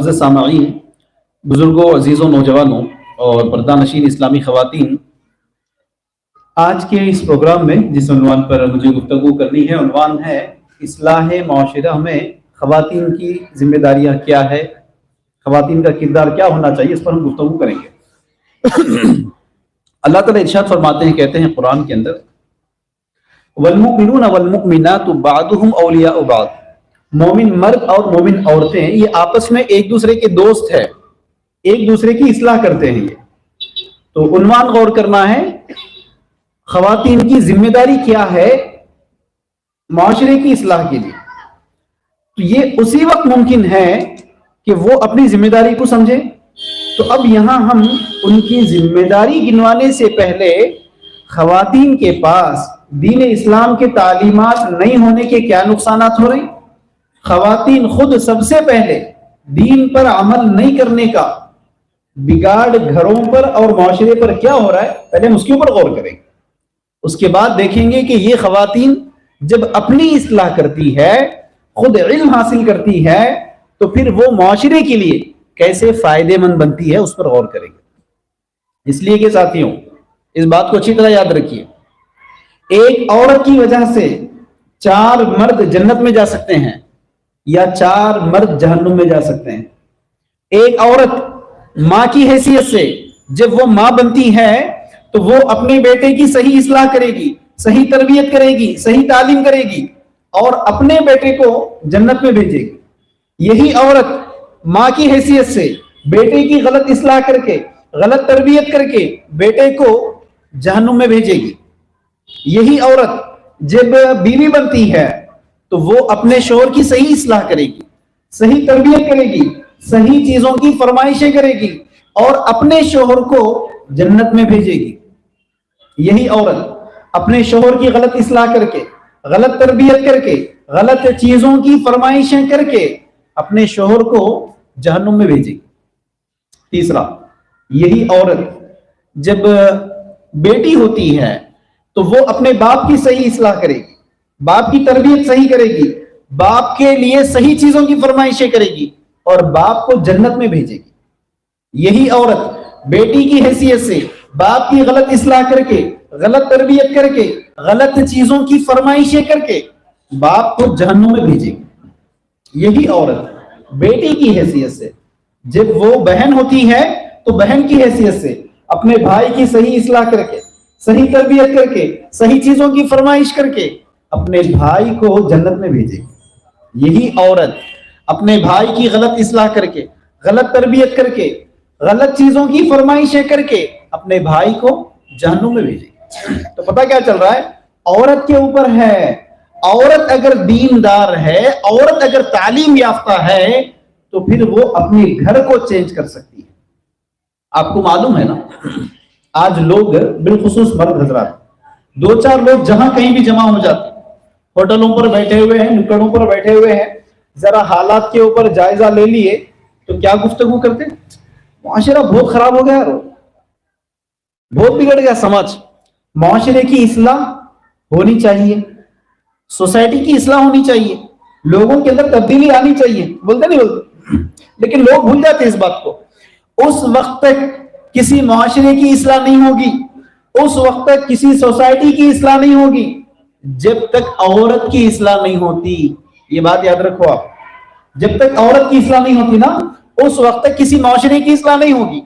معزز سامعین، بزرگوں، عزیزوں، نوجوانوں اور پردہ نشین اسلامی خواتین، آج کے اس پروگرام میں جس عنوان پر مجھے گفتگو کرنی ہے، عنوان ہے اصلاح معاشرہ میں خواتین کی ذمہ داریاں کیا ہے، خواتین کا کردار کیا ہونا چاہیے، اس پر ہم گفتگو کریں گے۔ اللہ تعالیٰ ارشاد فرماتے ہیں، کہتے ہیں قرآن کے اندر وَالْمُؤْمِنُونَ وَالْمُؤْمِنَاتُ بَعْضُهُمْ أَوْلِيَاءُ بَعْضٍ، مومن مرد اور مومن عورتیں یہ آپس میں ایک دوسرے کے دوست ہیں، ایک دوسرے کی اصلاح کرتے ہیں۔ یہ تو عنوان غور کرنا ہے، خواتین کی ذمہ داری کیا ہے معاشرے کی اصلاح کے لیے۔ تو یہ اسی وقت ممکن ہے کہ وہ اپنی ذمہ داری کو سمجھے۔ تو اب یہاں ہم ان کی ذمہ داری گنوانے سے پہلے خواتین کے پاس دین اسلام کے تعلیمات نہیں ہونے کے کیا نقصانات ہو رہے ہیں، خواتین خود سب سے پہلے دین پر عمل نہیں کرنے کا بگاڑ گھروں پر اور معاشرے پر کیا ہو رہا ہے، پہلے ہم اس کے اوپر غور کریں گے۔ اس کے بعد دیکھیں گے کہ یہ خواتین جب اپنی اصلاح کرتی ہے، خود علم حاصل کرتی ہے، تو پھر وہ معاشرے کے لیے کیسے فائدے مند بنتی ہے، اس پر غور کریں گے۔ اس لیے کہ ساتھیوں، اس بات کو اچھی طرح یاد رکھیے، ایک عورت کی وجہ سے 4 مرد جنت میں جا سکتے ہیں یا 4 مرد جہنم میں جا سکتے ہیں۔ ایک عورت ماں کی حیثیت سے جب وہ ماں بنتی ہے تو وہ اپنے بیٹے کی صحیح اصلاح کرے گی، صحیح تربیت کرے گی، صحیح تعلیم کرے گی اور اپنے بیٹے کو جنت میں بھیجے گی۔ یہی عورت ماں کی حیثیت سے بیٹے کی غلط اصلاح کر کے، غلط تربیت کر کے بیٹے کو جہنم میں بھیجے گی۔ یہی عورت جب بیوی بنتی ہے تو وہ اپنے شوہر کی صحیح اصلاح کرے گی، صحیح تربیت کرے گی، صحیح چیزوں کی فرمائشیں کرے گی اور اپنے شوہر کو جنت میں بھیجے گی۔ یہی عورت اپنے شوہر کی غلط اصلاح کر کے، غلط تربیت کر کے، غلط چیزوں کی فرمائشیں کر کے اپنے شوہر کو جہنم میں بھیجے گی۔ تیسرا، یہی عورت جب بیٹی ہوتی ہے تو وہ اپنے باپ کی صحیح اصلاح کرے گی، باپ کی تربیت صحیح کرے گی، باپ کے لیے صحیح چیزوں کی فرمائشیں کرے گی اور باپ کو جنت میں بھیجے گی۔ یہی عورت بیٹی کی حیثیت سے باپ کی غلط اصلاح کر کے، غلط تربیت کر کے، غلط چیزوں کی فرمائشیں کر کے باپ کو جہنم میں بھیجے گی۔ یہی عورت بیٹی کی حیثیت سے جب وہ بہن ہوتی ہے تو بہن کی حیثیت سے اپنے بھائی کی صحیح اصلاح کر کے، صحیح تربیت کر کے، صحیح چیزوں کی فرمائش کر کے اپنے بھائی کو جنت میں بھیجے گی۔ یہی عورت اپنے بھائی کی غلط اصلاح کر کے، غلط تربیت کر کے، غلط چیزوں کی فرمائشیں کر کے اپنے بھائی کو جہنم میں بھیجے گی۔ تو پتہ کیا چل رہا ہے؟ عورت کے اوپر ہے۔ عورت اگر دیندار ہے، عورت اگر تعلیم یافتہ ہے تو پھر وہ اپنے گھر کو چینج کر سکتی ہے۔ آپ کو معلوم ہے نا، آج لوگ بالخصوص مرد حضرات 2-4 لوگ جہاں کہیں بھی جمع ہو جاتے ہیں، ہوٹلوں پر بیٹھے ہوئے ہیں، نکڑوں پر بیٹھے ہوئے ہیں، ذرا حالات کے اوپر جائزہ لے لیے تو کیا گفتگو کرتے ہیں؟ معاشرہ بہت خراب ہو گیا، بہت بگڑ گیا سماج، معاشرے کی اصلاح ہونی چاہیے، سوسائٹی کی اصلاح ہونی چاہیے، لوگوں کے اندر تبدیلی آنی چاہیے، بولتے نہیں بولتے؟ لیکن لوگ بھول جاتے ہیں اس بات کو۔ اس وقت تک کسی معاشرے کی اصلاح نہیں ہوگی، اس وقت تک کسی سوسائٹی کی اصلاح نہیں ہوگی جب تک عورت کی اصلاح نہیں ہوتی۔ یہ بات یاد رکھو آپ، جب تک عورت کی اصلاح نہیں ہوتی نا، اس وقت تک کسی معاشرے کی اصلاح نہیں ہوگی،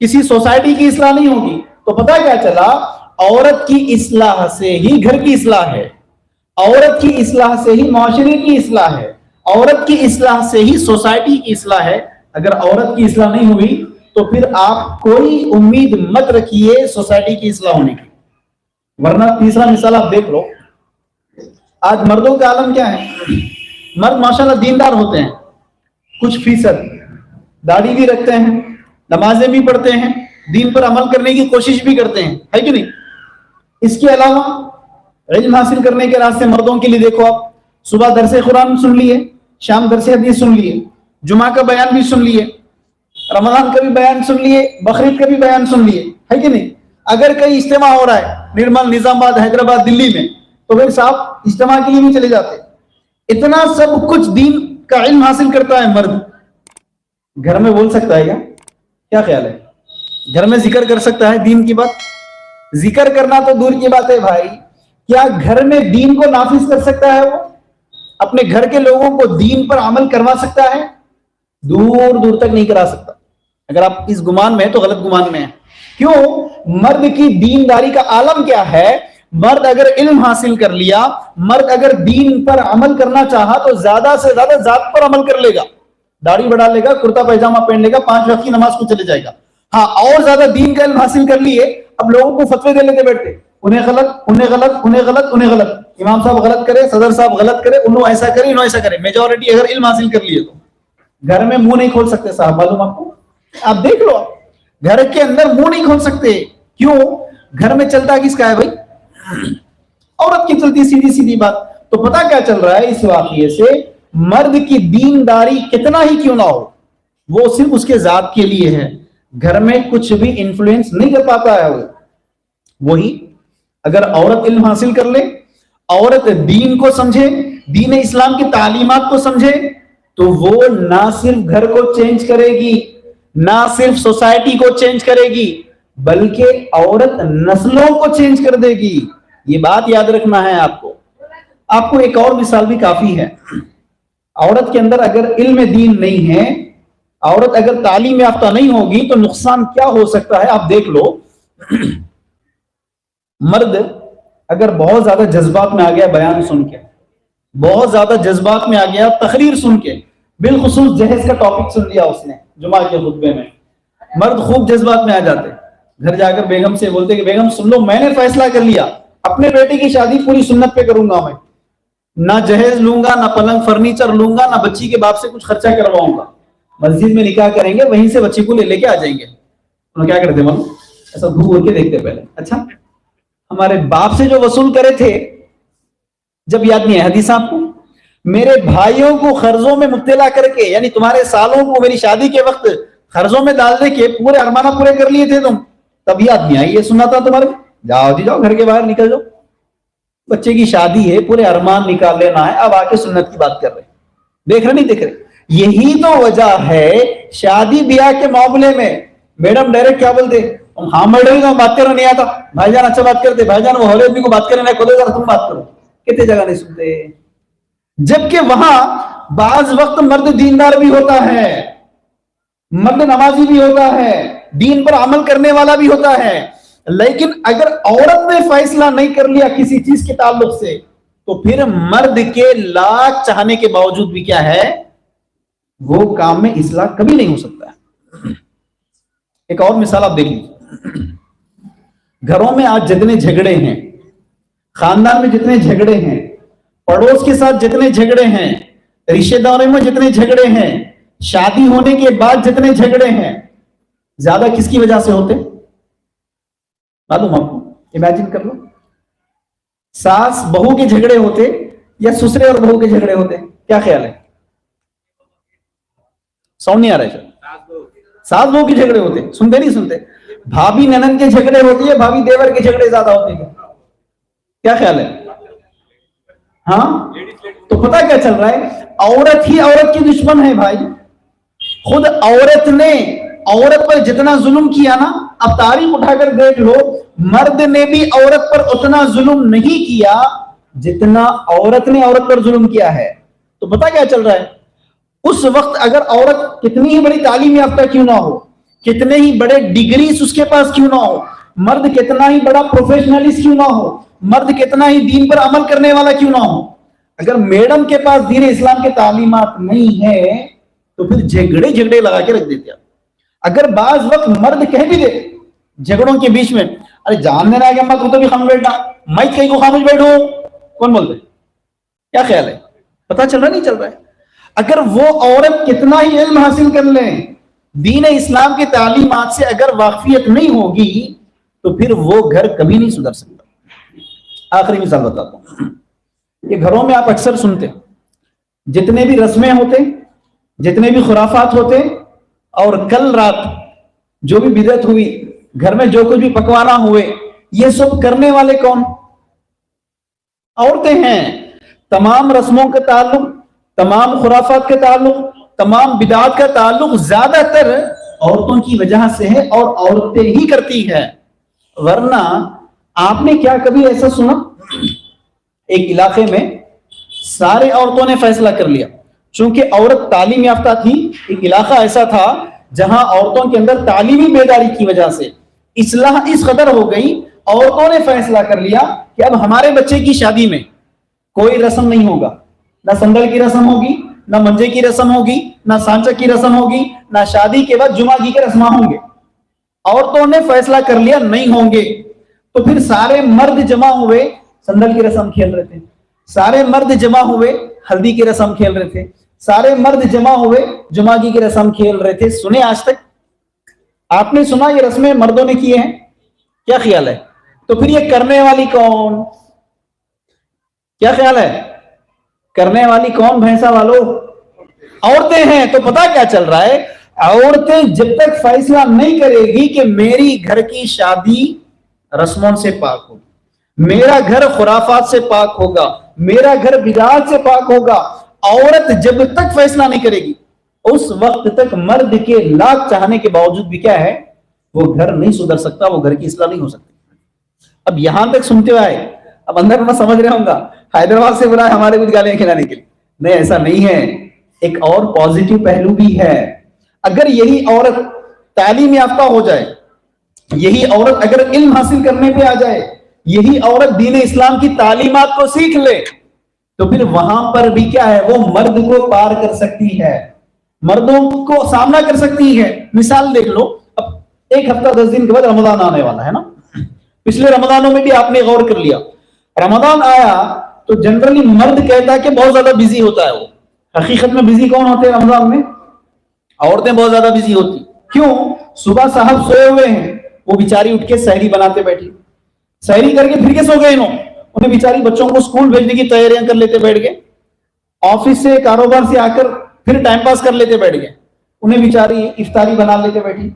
کسی سوسائٹی کی اصلاح نہیں ہوگی۔ تو پتہ کیا چلا؟ عورت کی اصلاح سے ہی گھر کی اصلاح ہے، عورت کی اصلاح سے ہی معاشرے کی اصلاح ہے، عورت کی اصلاح سے ہی سوسائٹی کی اصلاح ہے۔ اگر عورت کی اصلاح نہیں ہوئی تو پھر آپ کوئی امید مت رکھیے سوسائٹی کی اصلاح ہونے کی۔ ورنہ تیسرا مثال آپ دیکھ لو، آج مردوں کا عالم کیا ہے؟ مرد ماشاءاللہ دیندار ہوتے ہیں، کچھ فیصد داڑھی بھی رکھتے ہیں، نمازیں بھی پڑھتے ہیں، دین پر عمل کرنے کی کوشش بھی کرتے ہیں، ہے کہ نہیں؟ اس کے علاوہ علم حاصل کرنے کے راستے مردوں کے لیے دیکھو آپ، صبح درس قرآن سن لیے، شام درس حدیث سن لیے، جمعہ کا بیان بھی سن لیے، رمضان کا بھی بیان سن لیے، بقرعید کا بھی بیان سن لیے، ہے کہ نہیں؟ اگر کہیں اجتماع ہو رہا ہے نرمل، نظام آباد، حیدرآباد، دلی میں، تو پھر صاحب اجتماع کے لیے بھی چلے جاتے۔ اتنا سب کچھ دین کا علم حاصل کرتا ہے مرد، گھر میں بول سکتا ہے کیا خیال ہے؟ گھر میں ذکر کر سکتا ہے دین کی بات؟ ذکر کرنا تو دور کی بات ہے بھائی، کیا گھر میں دین کو نافذ کر سکتا ہے؟ وہ اپنے گھر کے لوگوں کو دین پر عمل کروا سکتا ہے؟ دور دور تک نہیں کرا سکتا۔ اگر آپ اس گمان میں ہیں تو غلط گمان میں ہیں۔ کیوں؟ مرد کی دینداری کا عالم کیا ہے؟ مرد اگر علم حاصل کر لیا، مرد اگر دین پر عمل کرنا چاہا تو زیادہ سے زیادہ ذات پر عمل کر لے گا، داڑھی بڑھا لے گا، کرتا پیجامہ پہن لے گا، 5 وقت کی نماز کو چلے جائے گا۔ ہاں، اور زیادہ دین کا علم حاصل کر لیے، اب لوگوں کو فتوے دے لیتے بیٹھتے، انہیں غلط، انہیں غلط، انہیں غلط، انہیں غلط، امام صاحب غلط کرے، صدر صاحب غلط کرے، انہوں ایسا کرے، انہوں ایسا کرے۔ میجورٹی اگر علم حاصل کر لیے تو گھر میں منہ نہیں کھول سکتے صاحب، معلوم آپ کو؟ آپ دیکھ لو، گھر کے اندر منہ نہیں کھول سکتے۔ کیوں؟ گھر میں چلتا کس کا ہے بھائی؟ عورت کی چلتی سیدھی سیدھی بات۔ تو پتا کیا چل رہا ہے اس واقعے سے؟ مرد کی دینداری کتنا ہی کیوں نہ ہو، وہ صرف اس کے ذات کے لیے ہے، گھر میں کچھ بھی انفلوئنس نہیں کر پاتا ہے۔ وہی اگر عورت علم حاصل کر لے، عورت دین کو سمجھے، دین اسلام کی تعلیمات کو سمجھے، تو وہ نہ صرف گھر کو چینج کرے گی، نہ صرف سوسائٹی کو چینج کرے گی، بلکہ عورت نسلوں کو چینج کر دے گی۔ یہ بات یاد رکھنا ہے آپ کو۔ آپ کو ایک اور مثال بھی کافی ہے۔ عورت کے اندر اگر علم دین نہیں ہے، عورت اگر تعلیم یافتہ نہیں ہوگی تو نقصان کیا ہو سکتا ہے آپ دیکھ لو۔ مرد اگر بہت زیادہ جذبات میں آ گیا بیان سن کے، بہت زیادہ جذبات میں آ گیا تقریر سن کے، بالخصوص جہیز کا ٹاپک سن لیا اس نے جمعہ کے خطبے میں، مرد خوب جذبات میں آ جاتے، گھر جا کر بیگم سے بولتے کہ بیگم سن لو، میں نے فیصلہ کر لیا، اپنے بیٹے کی شادی پوری سنت پہ کروں گا، میں نہ جہیز لوں گا، نہ پلنگ فرنیچر لوں گا، نہ بچی کے باپ سے کچھ خرچہ کرواؤں گا، مسجد میں نکاح کریں گے، وہیں سے بچی کو لے کے آ جائیں گے۔ انہوں کیا کرتے مانو ایسا گھور کے دیکھتے پہلے، اچھا ہمارے باپ سے جو وصول کرے تھے، جب یاد نہیں ہے حدیث آپ کو، میرے بھائیوں کو قرضوں میں مبتلا کر کے، یعنی تمہارے سالوں کو میری شادی کے وقت قرضوں میں ڈال دے کے پورے ارمانہ پورے کر لیے تھے تم، تب یاد نہیں آئی؟ یہ سنا تھا تمہارے؟ جاؤ جی جاؤ، گھر کے باہر نکل جاؤ، بچے کی شادی ہے، پورے ارمان نکال لینا ہے، اب آ کے سنت کی بات کر رہے، دیکھ رہے نہیں دیکھ رہے؟ یہی تو وجہ ہے شادی بیاہ کے معاملے میں میڈم ڈائریکٹ کیا بولتے؟ ہاں میڈم کا بات کرنا نہیں آتا، بھائی جان اچھا بات کرتے، بھائی جان وہ ہولے آدمی کو بات کرنا ہے، تم بات کرو، کتنے جگہ نہیں سنتے؟ جبکہ وہاں بعض وقت مرد دیندار بھی ہوتا ہے، مرد نمازی بھی ہوتا ہے، دین پر عمل کرنے والا بھی ہوتا ہے، لیکن اگر عورت نے فیصلہ نہیں کر لیا کسی چیز کے تعلق سے تو پھر مرد کے لاکھ چاہنے کے باوجود بھی کیا ہے، وہ کام میں اصلاح کبھی نہیں ہو سکتا۔ ایک اور مثال آپ دیکھ لیجیے، گھروں میں آج جتنے جھگڑے ہیں، خاندان میں جتنے جھگڑے ہیں، پڑوس کے ساتھ جتنے جھگڑے ہیں، رشتہ داروں میں جتنے جھگڑے ہیں، شادی ہونے کے بعد جتنے جھگڑے ہیں، زیادہ کس کی وجہ سے ہوتے معلوم آپ کو؟ امیجن کر لو، ساس بہو کے جھگڑے ہوتے یا سسرے اور بہو کے جھگڑے ہوتے؟ کیا خیال ہے؟ ساؤنڈ نہیں آ رہا ہے؟ ساس بہو کے جھگڑے ہوتے، سنتے نہیں سنتے؟ بھابھی ننند کے جھگڑے ہوتے یا بھابھی دیور کے جھگڑے زیادہ ہوتے ہیں؟ کیا خیال ہے؟ ہاں، تو پتہ کیا چل رہا ہے؟ عورت ہی عورت کی دشمن ہے بھائی۔ خود عورت نے عورت پر جتنا ظلم کیا نا، اب تاریخ اٹھا کر دیکھ لو، مرد نے بھی عورت پر اتنا ظلم نہیں کیا جتنا عورت نے عورت پر ظلم کیا ہے۔ تو پتہ کیا چل رہا ہے؟ اس وقت اگر عورت کتنی ہی بڑی تعلیم یافتہ کیوں نہ ہو، کتنے ہی بڑے ڈگریز اس کے پاس کیوں نہ ہو، مرد کتنا ہی بڑا پروفیشنلسٹ کیوں نہ ہو، مرد کتنا ہی دین پر عمل کرنے والا کیوں نہ ہو، اگر میڈم کے پاس دین اسلام کے تعلیمات نہیں ہے تو پھر جھگڑے لگا کے رکھ دیتے۔ اگر بعض وقت مرد کہہ بھی دے جھگڑوں کے بیچ میں، ارے جان دینا کہ تو بھی خاموش بیٹھا، میں کہیں کو خاموش بیٹھوں، کون بولتے؟ کیا خیال ہے؟ پتہ چل رہا نہیں چل رہا ہے؟ اگر وہ عورت کتنا ہی علم حاصل کر لیں، دین اسلام کے تعلیمات سے اگر واقفیت نہیں ہوگی تو پھر وہ گھر کبھی نہیں سدھر سکتا۔ آخری مثال بتاتا ہوں، یہ گھروں میں آپ اکثر سنتے، جتنے بھی رسمیں ہوتے، جتنے بھی خرافات ہوتے، اور کل رات جو بھی بدعت ہوئی، گھر میں جو کچھ بھی پکوانا ہوئے، یہ سب کرنے والے کون؟ عورتیں ہیں۔ تمام رسموں کے تعلق، تمام خرافات کے تعلق، تمام بدعات کا تعلق زیادہ تر عورتوں کی وجہ سے ہے اور عورتیں ہی کرتی ہے. ورنہ آپ نے کیا کبھی ایسا سنا ایک علاقے میں سارے عورتوں نے فیصلہ کر لیا, چونکہ عورت تعلیم یافتہ تھی, ایک علاقہ ایسا تھا جہاں عورتوں کے اندر تعلیمی بیداری کی وجہ سے اصلاح اس قدر ہو گئی, عورتوں نے فیصلہ کر لیا کہ اب ہمارے بچے کی شادی میں کوئی رسم نہیں ہوگا, نہ سندل کی رسم ہوگی, نہ منجے کی رسم ہوگی, نہ سانچا کی رسم ہوگی, نہ شادی کے بعد جمعہ کی کے رسم ہوں گے. عورتوں نے فیصلہ کر لیا نہیں ہوں گے. تو پھر سارے مرد جمع ہوئے, سندل کی رسم کھیل رہے تھے, سارے مرد جمع ہوئے ہلدی کی رسم کھیل رہے تھے, سارے مرد جمع ہوئے جمعہ کی رسم کھیل رہے تھے. سنے آج تک آپ نے سنا یہ رسمیں مردوں نے کیے ہیں؟ کیا خیال ہے؟ تو پھر یہ کرنے والی کون؟ کیا خیال ہے کرنے والی کون بھینسا والو؟ عورتیں ہیں. تو پتا کیا چل رہا ہے, عورتیں جب تک فیصلہ نہیں کرے گی کہ میری گھر کی شادی رسموں سے پاک ہوگی, میرا گھر خرافات سے پاک ہوگا, میرا گھر بدعات سے پاک ہوگا, عورت جب تک فیصلہ نہیں کرے گی اس وقت تک مرد کے لاکھ چاہنے کے باوجود بھی کیا ہے, وہ گھر نہیں سدھر سکتا, وہ گھر کی اصلاح نہیں ہو سکتی. اب یہاں تک سنتے ہوئے آئے, اب اندر میں سمجھ رہا ہوں گا حیدرآباد سے بلا ہمارے کچھ گالیاں کھلانے کے لیے. نہیں, ایسا نہیں ہے. ایک اور پازیٹو پہلو بھی ہے. اگر یہی عورت تعلیم یافتہ ہو جائے, یہی عورت اگر علم حاصل کرنے پہ آ جائے, یہی عورت دین اسلام کی تعلیمات کو سیکھ لے, تو پھر وہاں پر بھی کیا ہے, وہ مرد کو پار کر سکتی ہے, مردوں کو سامنا کر سکتی ہے. مثال دیکھ لو, اب ایک ہفتہ 10 دن کے بعد رمضان آنے والا ہے نا. پچھلے رمضانوں میں بھی آپ نے غور کر لیا, رمضان آیا تو جنرلی مرد کہتا ہے کہ بہت زیادہ بزی ہوتا ہے. وہ حقیقت میں بزی کون ہوتے ہیں رمضان میں؟ عورتیں بہت زیادہ بزی ہوتی. کیوں؟ صبح صاحب سوئے ہوئے ہیں, وہ بیچاری اٹھ کے سحری بناتے بیٹھی, سحری کر کے پھر کے سو گئے, انہیں بیچاری بچوں کو اسکول بھیجنے کی تیاریاں کر لیتے بیٹھ گئے, آفس سے کاروبار سے آ کر پھر ٹائم پاس کر لیتے بیٹھ گئے, انہیں بیچاری افطاری بنا لیتے بیٹھی.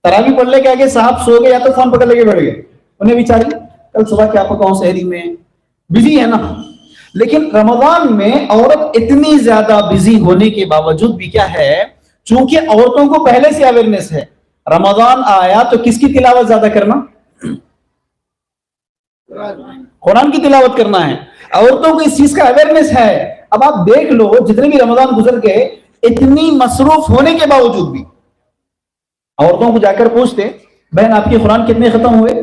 تراویح پڑھ لے کے آگے صاحب سو گئے یا تو فون پکڑ لے کے بیٹھ گئے, انہیں بیچاری کل صبح کیا پکاؤں سحری میں, بزی ہے نا. لیکن رمضان میں عورت اتنی زیادہ بزی ہونے کے باوجود بھی کیا ہے, چونکہ عورتوں کو پہلے سے اویئرنس ہے, رمضان آیا تو کس کی تلاوت زیادہ کرنا؟ قرآن کی تلاوت کرنا ہے. عورتوں کو اس چیز کا اویئرنس ہے. اب آپ دیکھ لو جتنے بھی رمضان گزر گئے, اتنی مصروف ہونے کے باوجود بھی عورتوں کو جا کر پوچھتے, بہن آپ کے قرآن کتنے ختم ہوئے؟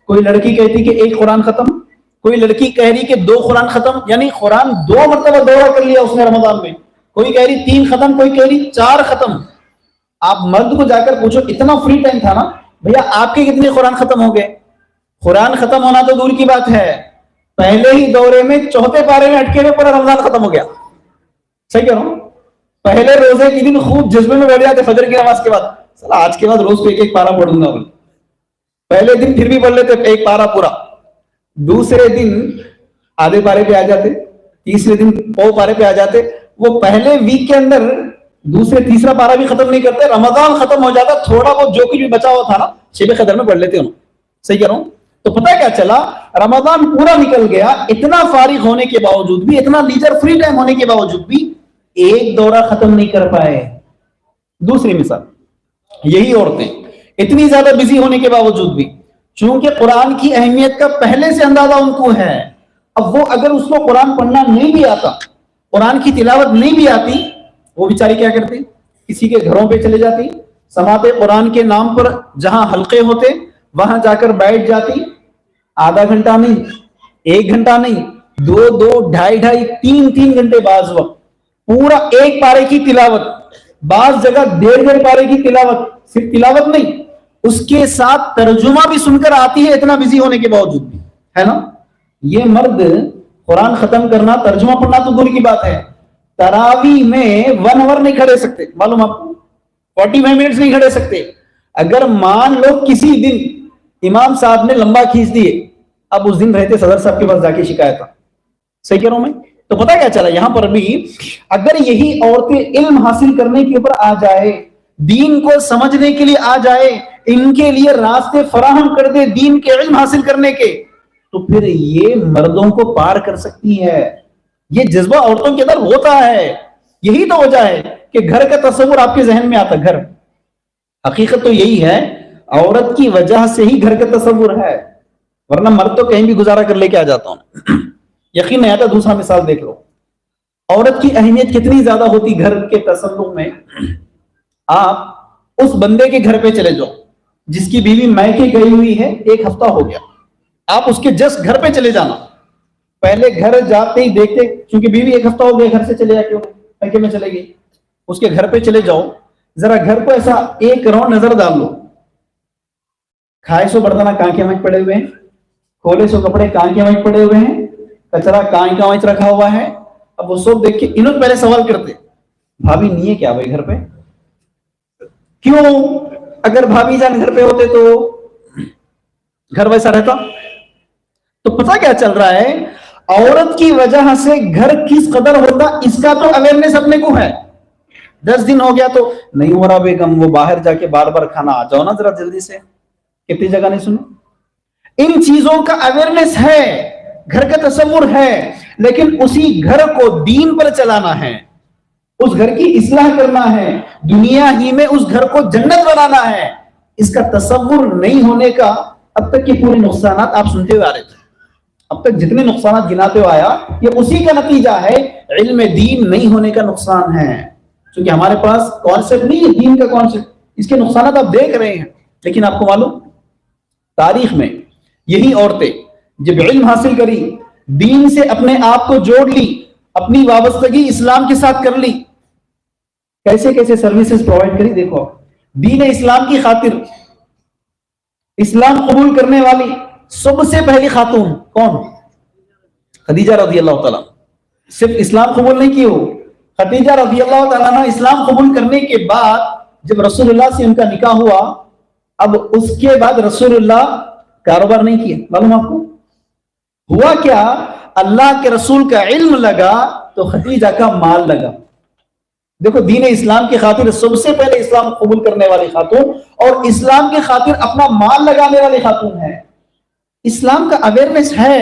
کوئی لڑکی کہتی کہ 1 قرآن ختم, کوئی لڑکی کہہ رہی کہ 2 قرآن ختم, یعنی قرآن 2 مرتبہ دورہ کر لیا اس نے رمضان میں. کوئی کہہ رہی 3 ختم, کوئی کہہ رہی 4 ختم. آپ مرد کو جا کر پوچھو, اتنا فری ٹائم تھا نا بھیا, آپ کے کتنے قرآن ختم ہو گئے؟ قرآن ختم ہونا تو دور کی بات ہے, پہلے ہی دورے میں 4تھے پارے میں اٹکے میں پورا رمضان ختم ہو گیا. صحیح کہہ رہا ہوں؟ پہلے روزے کے دن خوب جذبے میں بیٹھ جاتے فجر کی نماز کے بعد, چلا آج کے بعد روز کو 1 پارا پڑھوں گا. پہلے دن پھر بھی پڑھ لیتے 1 پارا پورا, دوسرے دن آدھے پارے پہ آ جاتے, تیسرے دن پو پارے پہ آ جاتے. وہ پہلے ویک کے اندر دوسرے تیسرا پارا بھی ختم نہیں کرتے, رمضان ختم ہو جاتا, تھوڑا بہت جو کچھ بھی بچا ہوا تھا نا شب قدر میں پڑھ لیتے انہوں. صحیح کہہ رہا ہوں؟ تو پتہ کیا چلا, رمضان پورا نکل گیا, اتنا فارغ ہونے کے باوجود بھی, اتنا لیجر فری ٹائم ہونے کے باوجود بھی 1 دورہ ختم نہیں کر پائے. دوسری مثال, یہی عورتیں اتنی زیادہ بزی ہونے کے باوجود بھی, چونکہ قرآن کی اہمیت کا پہلے سے اندازہ ان کو ہے, اب وہ اگر اس کو قرآن پڑھنا نہیں بھی آتا, قرآن کی تلاوت نہیں بھی آتی, وہ بیچاری کیا کرتی, کسی کے گھروں پہ چلے جاتی, سماعت قرآن کے نام پر جہاں حلقے ہوتے وہاں جا کر بیٹھ جاتی. آدھا گھنٹہ نہیں, 1 گھنٹہ نہیں, 2 2.5 3 گھنٹے, بعض وقت پورا 1 پارے کی تلاوت, بعض جگہ 1.5 پارے کی تلاوت. صرف تلاوت نہیں, اس کے ساتھ ترجمہ بھی سن کر آتی ہے, اتنا بزی ہونے کے باوجود بھی, ہے نا. یہ مرد قرآن ختم کرنا, ترجمہ پڑھنا تو دور کی بات ہے, تراویح میں 1 آور نہیں کھڑے سکتے, معلوم آپ کو 45 منٹس نہیں کھڑے سکتے. اگر مان لو کسی دن امام صاحب نے لمبا کھینچ دیے, اب اس دن رہتے صدر صاحب کے پاس جا کے شکایت تھا. صحیح کہہ رہا ہوں میں؟ تو پتہ کیا چلا, یہاں پر بھی اگر یہی عورتیں علم حاصل کرنے کے اوپر آ جائے, دین کو سمجھنے کے لیے آ جائے, ان کے لیے راستے فراہم کر دے دین کے علم حاصل کرنے کے, تو پھر یہ مردوں کو پار کر سکتی ہے. یہ جذبہ عورتوں کے اندر ہوتا ہے. یہی تو وجہ ہے کہ گھر کا تصور آپ کے ذہن میں آتا. گھر حقیقت تو یہی ہے, عورت کی وجہ سے ہی گھر کا تصور ہے, ورنہ مرد تو کہیں بھی گزارا کر لے کے آ جاتا ہوں. یقین نہیں آتا. دوسرا مثال دیکھ لو, عورت کی اہمیت کتنی زیادہ ہوتی گھر کے تصور میں. آپ اس بندے کے گھر پہ چلے جاؤ جس کی بیوی میکے گئی ہوئی ہے, 1 ہفتہ ہو گیا, آپ اس کے جسٹ گھر پہ چلے جانا. پہلے گھر جاتے ہی دیکھتے, کیونکہ بیوی 1 ہفتہ ہو گیا گھر سے چلے جا, کیوں میکے میں چلے گئی, اس کے گھر پہ چلے جاؤ, ذرا گھر کو ایسا 1 راؤنڈ نظر ڈال لو. کھائے سو برتنا کہاں کے وہیں پڑے ہوئے ہیں, کھولے سو کپڑے کہاں کے وہیں پڑے ہوئے ہیں, کچرا کہاں کا وہیں رکھا ہوا ہے. اب وہ سب دیکھ کے انہوں پہلے سوال کرتے, بھابھی نہیں ہے کیا بھائی گھر پہ؟ کیوں؟ اگر بھابھی جان گھر پہ ہوتے تو گھر ویسا رہتا. تو پتہ کیا چل رہا ہے, عورت کی وجہ سے گھر کس قدر ہوتا اس کا تو اویئرنیس اپنے کو ہے. 10 دن ہو گیا تو نہیں ہو رہا بیگم, وہ باہر جا کے بار بار کھانا, آ جاؤ نا ذرا جلدی سے. کتنی جگہ نہیں سنی. ان چیزوں کا اویئرنیس ہے, گھر کا تصور ہے, لیکن اسی گھر کو دین پر چلانا ہے, اس گھر کی اصلاح کرنا ہے, دنیا ہی میں اس گھر کو جنت بنانا ہے. اس کا تصور نہیں ہونے کا اب تک کے پورے نقصانات آپ سنتے ہوئے آ رہے تھے. اب تک جتنے نقصانات گناتے ہوئے آیا, یہ اسی کا نتیجہ ہے. علم دین نہیں ہونے کا نقصان ہے, کیونکہ ہمارے پاس کانسیپٹ نہیں ہے دین کا کانسیپٹ. اس کے نقصانات آپ دیکھ رہے ہیں, لیکن آپ کو معلوم تاریخ میں یہی عورتیں جب علم حاصل کری, دین سے اپنے آپ کو جوڑ لی, اپنی وابستگی اسلام کے ساتھ کر لی, کیسے کیسے سروسز پرووائڈ کری. دیکھو, دین اسلام کی خاطر اسلام قبول کرنے والی سب سے پہلی خاتون کون؟ خدیجہ رضی اللہ تعالیٰ. صرف اسلام قبول نہیں کی ہو, خدیجہ رضی اللہ تعالیٰ نے اسلام قبول کرنے کے بعد جب رسول اللہ سے ان کا نکاح ہوا, اب اس کے بعد رسول اللہ کاروبار نہیں کیا. معلوم آپ کو ہوا کیا؟ اللہ کے رسول کا علم لگا تو خدیجہ کا مال لگا. دیکھو, دین اسلام کی خاطر سب سے پہلے اسلام قبول کرنے والی خاتون اور اسلام کی خاطر اپنا مال لگانے والی خاتون ہے. اسلام کا اویئرنیس ہے,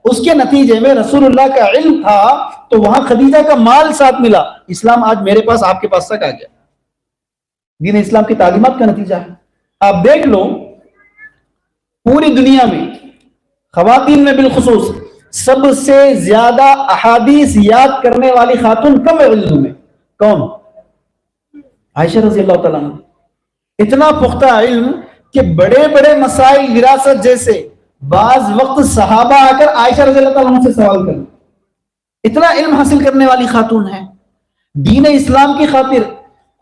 اس کے نتیجے میں رسول اللہ کا علم تھا تو وہاں خدیجہ کا مال ساتھ ملا. اسلام آج میرے پاس آپ کے پاس تک آ گیا. دین اسلام کی تعلیمات کا نتیجہ ہے. آپ دیکھ لو, پوری دنیا میں خواتین میں بالخصوص سب سے زیادہ احادیث یاد کرنے والی خاتون کم ہے علم میں. کون؟ عائشہ رضی اللہ تعالیٰ عنہ. اتنا پختہ علم کہ بڑے بڑے مسائل وراثت جیسے بعض وقت صحابہ آ کر عائشہ رضی اللہ تعالیٰ عنہ سے سوال کریں. اتنا علم حاصل کرنے والی خاتون ہے. دین اسلام کی خاطر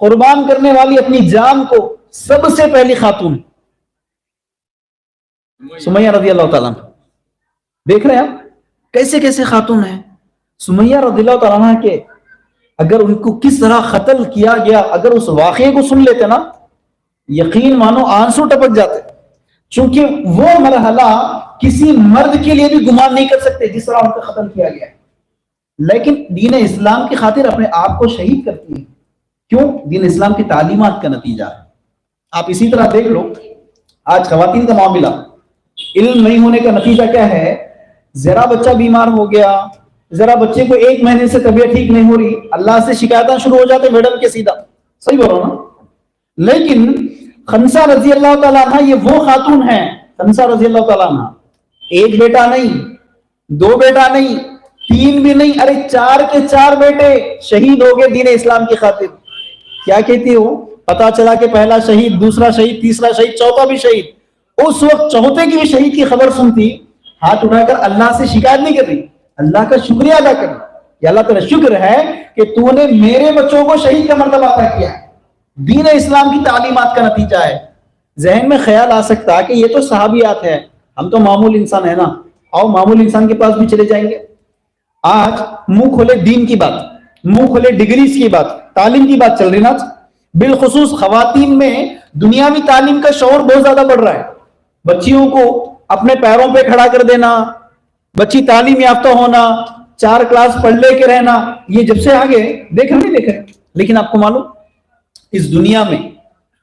قربان کرنے والی اپنی جان کو سب سے پہلی خاتون سمیہ رضی اللہ تعالیٰ عنہ. دیکھ رہے ہیں آپ کیسے کیسے خاتون ہیں. سمیہ رضی اللہ تعالیٰ عنہ کے اگر ان کو کس طرح قتل کیا گیا, اگر اس واقعے کو سن لیتے نا, یقین مانو آنسو ٹپک جاتے, چونکہ وہ مرحلہ کسی مرد کے لیے بھی گمان نہیں کر سکتے جس طرح ان کا قتل کیا گیا. لیکن دین اسلام کی خاطر اپنے آپ کو شہید کرتی ہے. کیوں؟ دین اسلام کی تعلیمات کا نتیجہ ہے. آپ اسی طرح دیکھ لو, آج خواتین کا معاملہ علم نہیں ہونے کا نتیجہ کیا ہے؟ ذرا بچہ بیمار ہو گیا, ذرا بچے کو 1 مہینے سے طبیعت ٹھیک نہیں ہو رہی, اللہ سے شکایتیں شروع ہو جاتے میڈم کے سیدھا. صحیح بول رہا ہوں نا؟ لیکن خنسا رضی اللہ تعالیٰ عنہ یہ وہ خاتون ہیں, خنسا رضی اللہ تعالیٰ عنہ 1 بیٹا نہیں, 2 بیٹا نہیں, 3 بھی نہیں, ارے 4 کے 4 بیٹے شہید ہو گئے دین اسلام کی خاطر. کیا کہتی ہو؟ پتا چلا کہ پہلا شہید, دوسرا شہید, تیسرا شہید, چوتھا بھی شہید. اس وقت چوتھے کی بھی شہید کی خبر سنتی, ہاتھ اٹھا کر اللہ سے شکایت نہیں کر رہی, اللہ کا شکریہ ادا کر رہی. یا اللہ تعالیٰ شکر ہے کہ تو نے میرے بچوں کو شہید کا مرتبہ عطا کیا. دین اسلام کی تعلیمات کا نتیجہ ہے. ذہن میں خیال آ سکتا کہ یہ تو صحابیات ہے, ہم تو معمول انسان ہے نا, آؤ معمول انسان کے پاس بھی چلے جائیں گے. آج منہ کھولے دین کی بات, منہ کھولے ڈگریز کی بات, تعلیم کی بات چل رہی نا. بالخصوص خواتین میں دنیاوی تعلیم کا شعور بہت زیادہ بڑھ رہا ہے. بچیوں کو اپنے پیروں پہ کھڑا کر دینا, بچی تعلیم یافتہ ہونا, 4 کلاس پڑھ لے کے رہنا, یہ جب سے آگے دیکھ رہے نہیں دیکھ رہے. لیکن آپ کو معلوم اس دنیا میں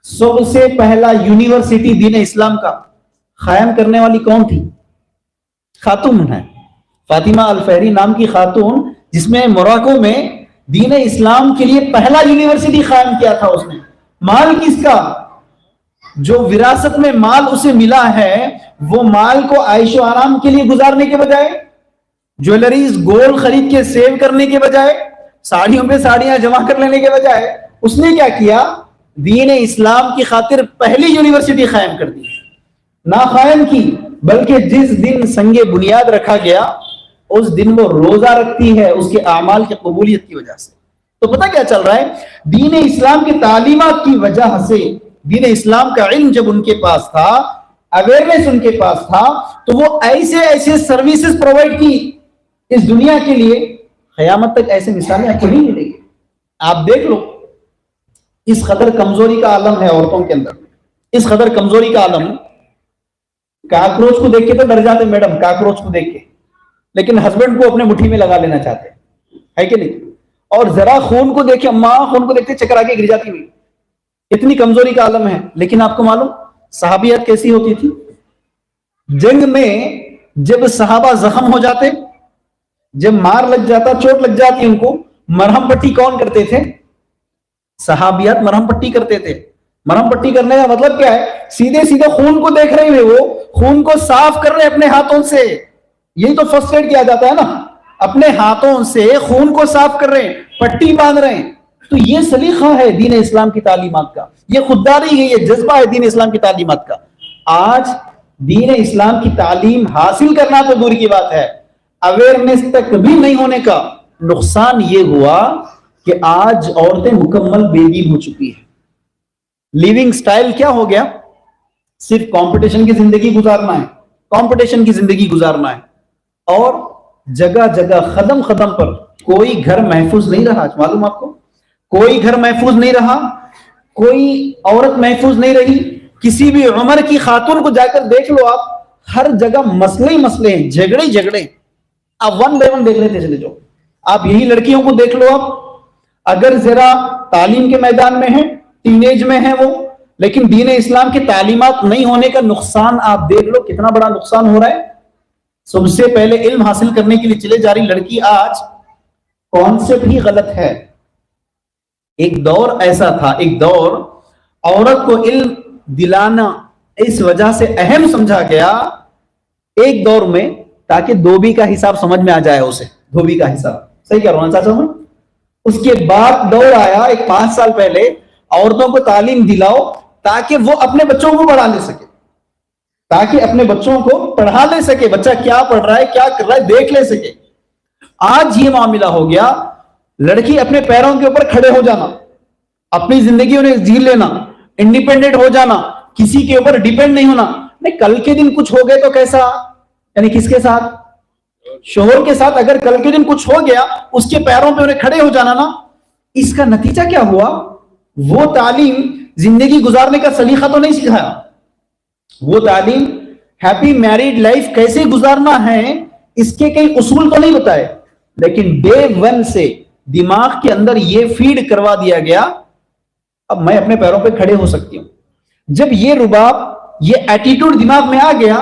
سب سے پہلا یونیورسٹی دین اسلام کا قائم کرنے والی کون تھی؟ خاتون ہے, فاطمہ الفہری نام کی خاتون, جس میں موراکو میں دین اسلام کے لیے پہلا یونیورسٹی قائم کیا تھا اس نے. مال کس کا؟ جو وراثت میں مال اسے ملا ہے وہ مال کو عیش و آرام کے لیے گزارنے کے بجائے, جویلریز گولڈ خرید کے سیو کرنے کے بجائے, ساڑیوں پہ ساڑیاں جمع کر لینے کے بجائے, اس نے کیا کیا؟ دین اسلام کی خاطر پہلی یونیورسٹی قائم کر دی. نہ قائم کی بلکہ جس دن سنگ بنیاد رکھا گیا اس دن وہ روزہ رکھتی ہے اس کے اعمال کی قبولیت کی وجہ سے. تو پتہ کیا چل رہا ہے؟ دین اسلام کی تعلیمات کی وجہ سے, دین اسلام کا علم جب ان کے پاس تھا, اویئرنیس ان کے پاس تھا, تو وہ ایسے سروسز پرووائڈ کی اس دنیا کے لیے, قیامت تک ایسے مثالیں آپ کو نہیں ملے گی. آپ دیکھ لو, اس قدر کمزوری کا عالم ہے عورتوں کے اندر, اس قدر کمزوری کا عالم. کاکروچ کو دیکھ کے تو ڈر جاتے میڈم, کاکروچ کو دیکھ کے, لیکن ہسبینڈ کو اپنے مٹھی میں لگا لینا چاہتے ہے کہ نہیں. اور ذرا خون کو دیکھے, ماں خون کو دیکھتے چکر آ کے گر جاتی ہوئی. اتنی کمزوری کا عالم ہے. لیکن آپ کو معلوم صحابیات کیسی ہوتی تھی؟ جنگ میں جب صحابہ زخم ہو جاتے, جب مار لگ جاتا, چوٹ لگ جاتی ان کو, مرہم پٹی کون کرتے تھے؟ صحابیات مرہم پٹی کرتے تھے. مرہم پٹی کرنے کا مطلب کیا ہے؟ سیدھے سیدھے خون کو دیکھ رہے ہیں, وہ خون کو صاف کر رہے ہیں اپنے ہاتھوں سے. یہی تو فرسٹ ایڈ کیا جاتا ہے نا, اپنے ہاتھوں سے خون کو صاف کر رہے ہیں, پٹی باندھ رہے ہیں. تو یہ سلیقہ ہے دین اسلام کی تعلیمات کا, یہ خودداری ہے, یہ جذبہ ہے دین اسلام کی تعلیمات کا. آج دین اسلام کی تعلیم حاصل کرنا تو دور کی بات ہے, اویئرنیس تک بھی نہیں ہونے کا. نقصان یہ ہوا کہ آج عورتیں مکمل بے دین ہو چکی ہیں. لیونگ سٹائل کیا ہو گیا؟ صرف کمپٹیشن کی زندگی گزارنا ہے, کمپٹیشن کی زندگی گزارنا ہے. اور جگہ جگہ قدم قدم پر کوئی گھر محفوظ نہیں رہا. معلوم آپ کو, کوئی گھر محفوظ نہیں رہا, کوئی عورت محفوظ نہیں رہی. کسی بھی عمر کی خاتون کو جا کر دیکھ لو آپ, ہر جگہ مسئلے ہی مسئلے ہیں, جھگڑے ہی جھگڑے. آپ 1 by 1 دیکھ لیتے چلے جاؤ. آپ یہی لڑکیوں کو دیکھ لو, آپ اگر ذرا تعلیم کے میدان میں ہیں, ٹین ایج میں ہیں وہ, لیکن دین اسلام کی تعلیمات نہیں ہونے کا نقصان آپ دیکھ لو کتنا بڑا نقصان ہو رہا ہے. سب سے پہلے علم حاصل کرنے کے لیے چلے جا رہی لڑکی آج کانسیپٹ ہی غلط ہے. ایک دور ایسا تھا, ایک دور عورت کو علم دلانا اس وجہ سے اہم سمجھا گیا, ایک دور میں, تاکہ دھوبی کا حساب سمجھ میں آ جائے اسے, دھوبی کا حساب. صحیح کہہ رہا ہوں چاچا میں. اس کے بعد دور آیا ایک 5 سال پہلے, عورتوں کو تعلیم دلاؤ تاکہ وہ اپنے بچوں کو پڑھا لے سکے, تاکہ اپنے بچوں کو پڑھا لے سکے, بچہ کیا پڑھ رہا ہے کیا کر رہا ہے دیکھ لے سکے. آج یہ معاملہ ہو گیا, لڑکی اپنے پیروں کے اوپر کھڑے ہو جانا, اپنی زندگی انہیں جی لینا, انڈیپینڈنٹ ہو جانا, کسی کے اوپر ڈیپینڈ نہیں ہونا. نہیں, کل کے دن کچھ ہو گئے تو کیسا, یعنی کس کے ساتھ؟ شوہر کے ساتھ. اگر کل کے دن کچھ ہو گیا, اس کے پیروں پہ انہیں کھڑے ہو جانا نا. اس کا نتیجہ کیا ہوا؟ وہ تعلیم زندگی گزارنے کا سلیقہ تو نہیں سکھایا, وہ تعلیم ہیپی میریڈ لائف کیسے گزارنا ہے اس کے کئی اصول تو نہیں بتائے, لیکن ڈے 1 سے دماغ کے اندر یہ فیڈ کروا دیا گیا, اب میں اپنے پیروں پہ کھڑے ہو سکتی ہوں. جب یہ رباب, یہ ایٹیٹیوڈ دماغ میں آ گیا,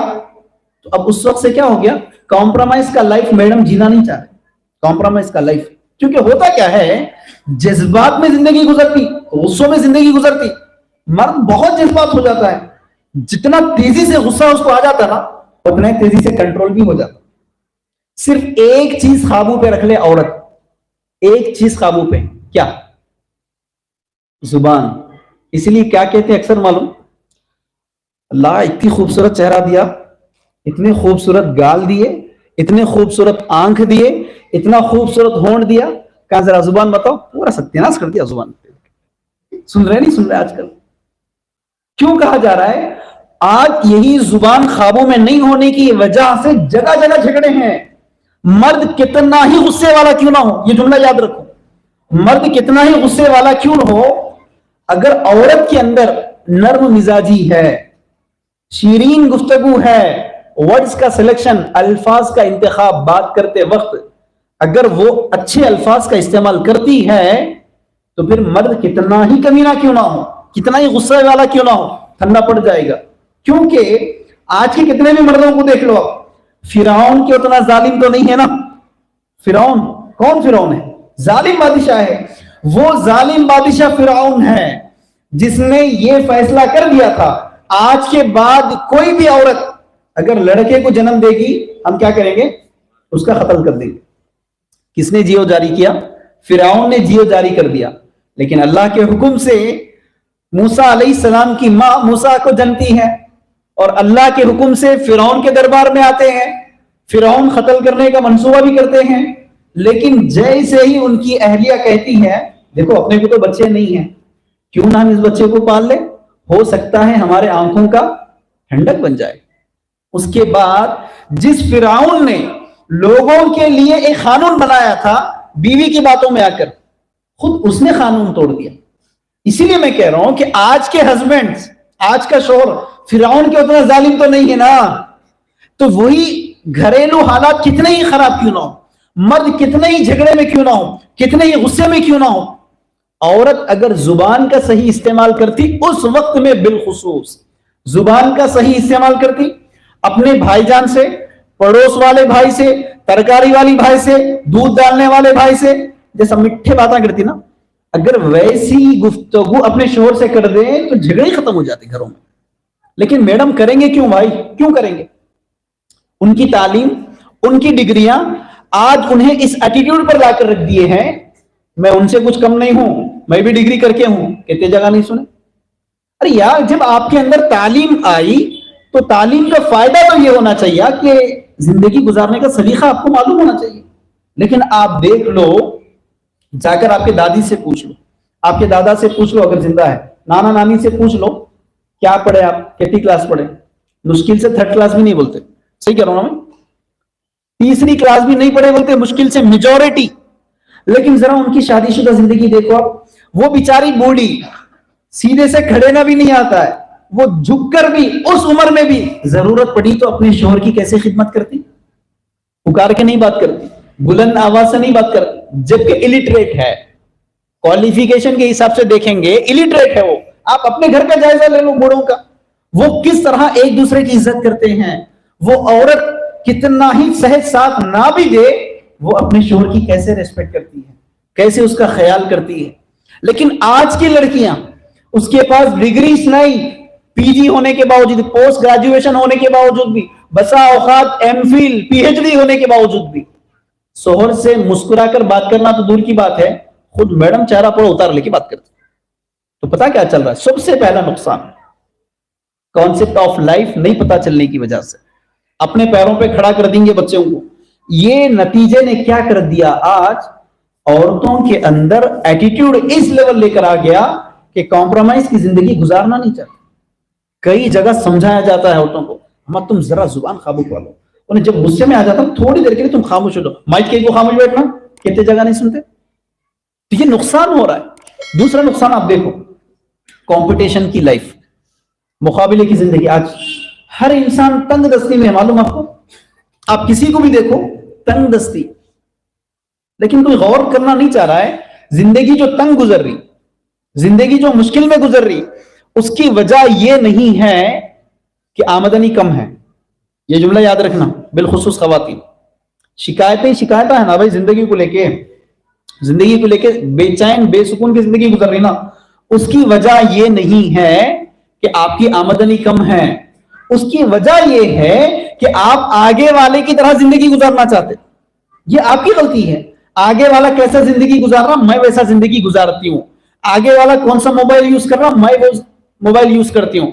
تو اب اس وقت سے کیا ہو گیا؟ کمپرومائز کا لائف میڈم جینا نہیں چاہ رہے, کمپرومائز کا لائف. کیونکہ ہوتا کیا ہے, جذبات میں زندگی گزرتی, غصوں میں زندگی گزرتی. مرد بہت جذبات ہو جاتا ہے, جتنا تیزی سے غصہ اس کو آ جاتا نا, اتنا تیزی سے کنٹرول بھی ہو جاتا. صرف ایک چیز قابو پہ رکھ لے عورت, ایک چیز قابو پہ, کیا؟ زبان. اسی لیے کیا کہتے ہیں اکثر معلوم, اللہ اتنی خوبصورت چہرہ دیا, اتنے خوبصورت گال دیے, اتنے خوبصورت آنکھ دیے, اتنا خوبصورت ہونٹ دیا, کہاں ذرا زبان بتاؤ, پورا ستیاناش کر دیا زبان. سن رہے نہیں سن رہے آج کل؟ کیوں کہا جا رہا ہے؟ آج یہی زبان قابو میں نہیں ہونے کی وجہ سے جگہ جگہ جھگڑے ہیں. مرد کتنا ہی غصے والا کیوں نہ ہو, یہ جملہ یاد رکھو, مرد کتنا ہی غصے والا کیوں نہ ہو, اگر عورت کے اندر نرم مزاجی ہے, شیرین گفتگو ہے, ورڈز کا سلیکشن, الفاظ کا انتخاب بات کرتے وقت اگر وہ اچھے الفاظ کا استعمال کرتی ہے, تو پھر مرد کتنا ہی کمینہ کیوں نہ ہو, کتنا ہی غصے والا کیوں نہ ہو, ٹھنڈا پڑ جائے گا. کیونکہ آج کے کتنے بھی مردوں کو دیکھ لو, فرعون کے اتنا ظالم تو نہیں ہے نا. فرعون کون فرعون ہے؟ ظالم بادشاہ ہے. وہ ظالم بادشاہ فرعون ہے جس نے یہ فیصلہ کر دیا تھا آج کے بعد کوئی بھی عورت اگر لڑکے کو جنم دے گی ہم کیا کریں گے؟ اس کا قتل کر دیں گے. کس نے جیو جاری کیا؟ فرعون نے جیو جاری کر دیا. لیکن اللہ کے حکم سے موسیٰ علیہ السلام کی ماں موسیٰ کو جنتی ہے اور اللہ کے حکم سے فرعون کے دربار میں آتے ہیں. فرعون قتل کرنے کا منصوبہ بھی کرتے ہیں. لیکن جیسے ہی ان کی اہلیہ کہتی ہے دیکھو اپنے کو تو بچے نہیں ہیں, کیوں نہ ہم اس بچے کو پال لیں, ہو سکتا ہے ہمارے آنکھوں کا ٹھنڈک بن جائے. اس کے بعد جس فرعون نے لوگوں کے لیے ایک قانون بنایا تھا بیوی کی باتوں میں آ کر, خود اس نے قانون توڑ دیا. اسی لیے میں کہہ رہا ہوں کہ آج کے ہسبینڈ, آج کا شوہر فرعون کے اتنا ظالم تو نہیں ہے نا. تو وہی گھریلو حالات کتنے ہی خراب کیوں نہ ہو, مرد کتنے ہی جھگڑے میں کیوں نہ ہو, کتنے ہی غصے میں کیوں نہ ہو, عورت اگر زبان کا صحیح استعمال کرتی اس وقت میں بالخصوص زبان کا صحیح استعمال کرتی, اپنے بھائی جان سے, پڑوس والے بھائی سے, ترکاری والی بھائی سے, دودھ ڈالنے والے بھائی سے جیسا میٹھے باتیں کرتی نا, اگر ویسی گفتگو اپنے شوہر سے کر دیں تو جھگڑے ختم ہو جاتے گھروں میں. لیکن میڈم کریں گے کیوں بھائی, کیوں کریں گے؟ ان کی تعلیم, ان کی ڈگریاں آج انہیں اس ایٹیٹیوڈ پر لا کر رکھ دیے ہیں میں ان سے کچھ کم نہیں ہوں, میں بھی ڈگری کر کے ہوں. کہتے جگہ نہیں سنے. ارے یار جب آپ کے اندر تعلیم آئی تو تعلیم کا فائدہ تو یہ ہونا چاہیے کہ زندگی گزارنے کا سلیقہ آپ کو معلوم ہونا چاہیے. لیکن آپ دیکھ لو, جا کر آپ کے دادی سے پوچھ لو, آپ کے دادا سے پوچھ لو اگر زندہ ہے, نانا نانی سے پوچھ لو کیا پڑھے آپ, کتنی کلاس پڑھے, مشکل سے 3rd کلاس بھی نہیں بولتے. صحیح کہہ رہا ہوں نا میں, تیسری کلاس بھی نہیں پڑھے بولتے مشکل سے میجورٹی. لیکن ذرا ان کی شادی شدہ زندگی دیکھو آپ, وہ بیچاری بوڑھی, سیدھے سے کھڑے نہ بھی نہیں آتا ہے, وہ جھک کر بھی اس عمر میں بھی ضرورت پڑی تو اپنے شوہر کی کیسے خدمت کرتی, پکار کے نہیں بات کرتی, بلند آواز سے نہیں بات کرتی, جبکہ الٹریٹ ہے. کوالیفیکیشن کے حساب سے دیکھیں گے الٹریٹ ہے وہ. آپ اپنے گھر کا جائزہ لے لو بوڑھوں کا, وہ کس طرح ایک دوسرے کی عزت کرتے ہیں. وہ عورت کتنا ہی سہج ساتھ نہ بھی دے وہ اپنے شوہر کی کیسے ریسپیکٹ کرتی ہے, کیسے اس کا خیال کرتی ہے. لیکن آج کی لڑکیاں, اس کے پاس ڈگریز نہیں, پی جی ہونے کے باوجود, پوسٹ گریجویشن ہونے کے باوجود بھی, بسا اوقات M Phil P H D ہونے کے باوجود بھی شوہر سے مسکرا کر بات کرنا تو دور کی بات ہے, خود میڈم چہرہ پر اتار لے کے بات کرتی. تو پتا کیا چل رہا ہے؟ سب سے پہلا نقصان کانسیپٹ آف لائف نہیں پتا چلنے کی وجہ سے اپنے پیروں پہ کھڑا کر دیں گے بچوں کو. یہ نتیجے نے کیا کر دیا, آج عورتوں کے اندر ایٹیٹیوڈ اس لیول لے کر آ گیا کہ کمپرومائز کی زندگی گزارنا نہیں چاہتے. کئی جگہ سمجھایا جاتا ہے عورتوں کو, ہم تم ذرا زبان قابو پا لو, انہیں جب غصے میں آ جاتا ہوں تھوڑی دیر کے لیے تم خاموش ہو جاؤ, مائک کے کو خاموش بیٹھنا, کتنے جگہ نہیں سنتے. تو یہ نقصان ہو رہا ہے. دوسرا نقصان آپ دیکھو, کمپٹیشن کی لائف, مقابلے کی زندگی. آج ہر انسان تنگ دستی میں ہے, معلوم آپ کو, آپ کسی کو بھی دیکھو تنگ دستی. لیکن کوئی غور کرنا نہیں چاہ رہا ہے زندگی جو تنگ گزر رہی, زندگی جو مشکل میں گزر رہی, اس کی وجہ یہ نہیں ہے کہ آمدنی کم ہے. یہ جملہ یاد رکھنا, بالخصوص خواتین. شکایتیں ہیں نا بھائی, زندگی کو لے کے بے چین بے سکون کی زندگی گزر رہی نا, اس کی وجہ یہ نہیں ہے کہ آپ کی آمدنی کم ہے, اس کی وجہ یہ ہے کہ آپ آگے والے کی طرح زندگی گزارنا چاہتے. یہ آپ کی غلطی ہے. آگے والا کیسا زندگی گزار رہا میں ویسا زندگی گزارتی ہوں. آگے والا کون سا موبائل یوز کر رہا میں وہ موبائل یوز کرتی ہوں.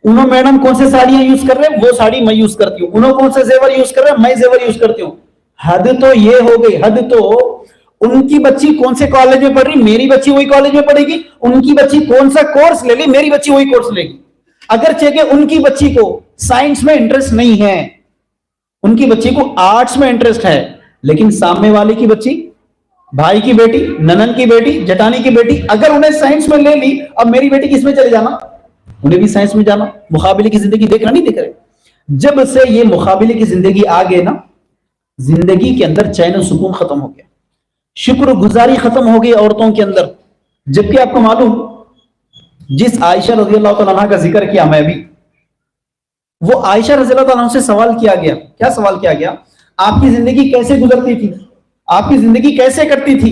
انہوں میڈم کون سے ساڑیاں یوز کر رہے ہیں وہ ساڑی میں یوز کرتی ہوں. انہوں کون سے زیور یوز کر رہے ہیں میں زیور یوز کرتی ہوں. حد تو یہ ہو گئی, حد تو ان کی بچی کون سے کالج میں پڑھ رہی میری بچی وہی کالج میں پڑھے گی, ان کی بچی کون سا کورس لے لی میری بچی وہی کورس لے گی. اگرچہ کہ ان کی بچی کو سائنس میں انٹرسٹ نہیں ہے, ان کی بچی کو آرٹس میں انٹرسٹ ہے, لیکن سامنے والے کی بچی, بھائی کی بیٹی, ننن کی بیٹی, جٹانی کی بیٹی اگر انہیں سائنس میں لے لی, اب میری بیٹی کس میں چلے جانا, انہیں بھی سائنس میں جانا. مقابلے کی زندگی دیکھ رہے. جب سے یہ مقابلے کی زندگی آ گئے نا, زندگی کے اندر چین و سکون ختم ہو گیا, شکر گزاری ختم ہو گئی عورتوں کے اندر. جبکہ آپ کو معلوم, جس عائشہ رضی اللہ تعالیٰ عنہ کا ذکر کیا میں بھی, وہ عائشہ رضی اللہ تعالیٰ عنہ سے سوال کیا گیا. کیا سوال کیا گیا؟ آپ کی زندگی کیسے گزرتی تھی, آپ کی زندگی کیسے کٹتی تھی؟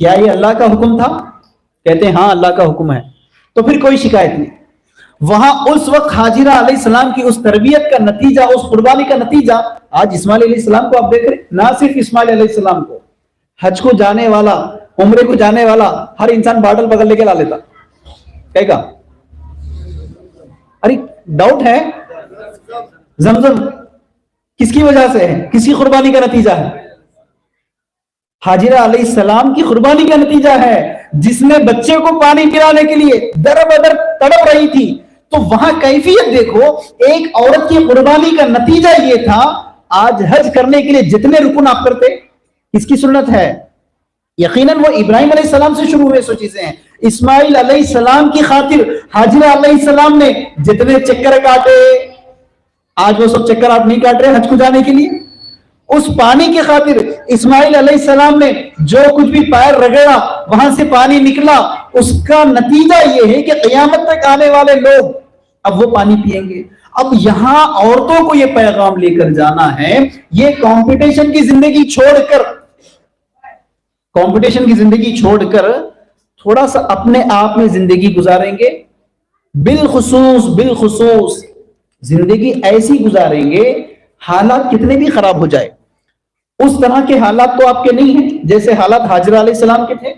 کیا یہ اللہ کا حکم تھا؟ کہتے ہیں ہاں اللہ کا حکم ہے. تو پھر کوئی شکایت نہیں. وہاں اس وقت حاجرہ علیہ السلام کی اس تربیت کا نتیجہ، اس قربانی کا نتیجہ آج اسماعیل علیہ السلام کو آپ دیکھ رہے. نہ صرف اسماعیل علیہ السلام کو، حج کو جانے والا، عمرے کو جانے والا ہر انسان باٹل پکڑ لے کے لا لیتا. کہے گا ارے ڈاؤٹ ہے، زمزم کس کی وجہ سے ہے؟ کس کی قربانی کا نتیجہ ہے؟ حاجرہ علیہ السلام کی قربانی کا نتیجہ ہے، جس نے بچے کو پانی پلانے کے لیے در بدر تڑپ رہی تھی. تو وہاں کیفیت دیکھو، ایک عورت کی قربانی کا نتیجہ یہ تھا. آج حج کرنے کے لیے جتنے رکن آپ کرتے، کس کی سنت ہے؟ یقیناً وہ ابراہیم علیہ السلام سے شروع ہوئے سو چیزیں ہیں. اسماعیل علیہ السلام کی خاطر حاجرہ علیہ السلام نے جتنے چکر کاٹے، آج وہ سب چکر آپ نہیں کاٹ رہے حج کو جانے کے لیے. اس پانی کی خاطر اسماعیل علیہ السلام نے جو کچھ بھی پیر رگڑا، وہاں سے پانی نکلا. اس کا نتیجہ یہ ہے کہ قیامت تک آنے والے لوگ اب وہ پانی پیئیں گے. اب یہاں عورتوں کو یہ پیغام لے کر جانا ہے، یہ کمپٹیشن کی زندگی چھوڑ کر تھوڑا سا اپنے آپ میں زندگی گزاریں گے. بالخصوص زندگی ایسی گزاریں گے، حالات کتنے بھی خراب ہو جائے، اس طرح کے حالات تو آپ کے نہیں ہیں جیسے حالات حاجرہ علیہ السلام کے تھے،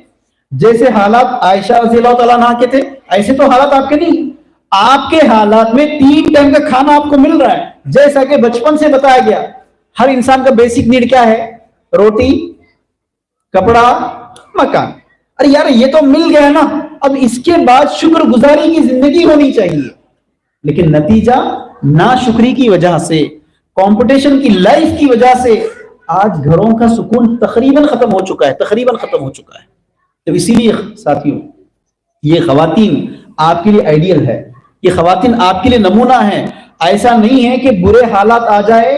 جیسے حالات عائشہ رضی اللہ تعالیٰ عنہا کے تھے. ایسے تو حالات آپ کے نہیں ہیں. آپ کے حالات میں 3 ٹائم کا کھانا آپ کو مل رہا ہے، جیسا کہ بچپن سے بتایا گیا. ہر انسان کا بیسک نیڈ کیا ہے؟ روٹی، کپڑا، مکان. ارے یار یہ تو مل گیا نا، اب اس کے بعد شکر گزاری کی زندگی ہونی چاہیے. لیکن نتیجہ ناشکری کی وجہ سے، کمپٹیشن کی لائف کی وجہ سے آج گھروں کا سکون تقریباً ختم ہو چکا ہے. تو اسی لیے ساتھیوں، یہ خواتین آپ کے لیے آئیڈیل ہے، یہ خواتین آپ کے لیے نمونہ ہیں. ایسا نہیں ہے کہ برے حالات آ جائے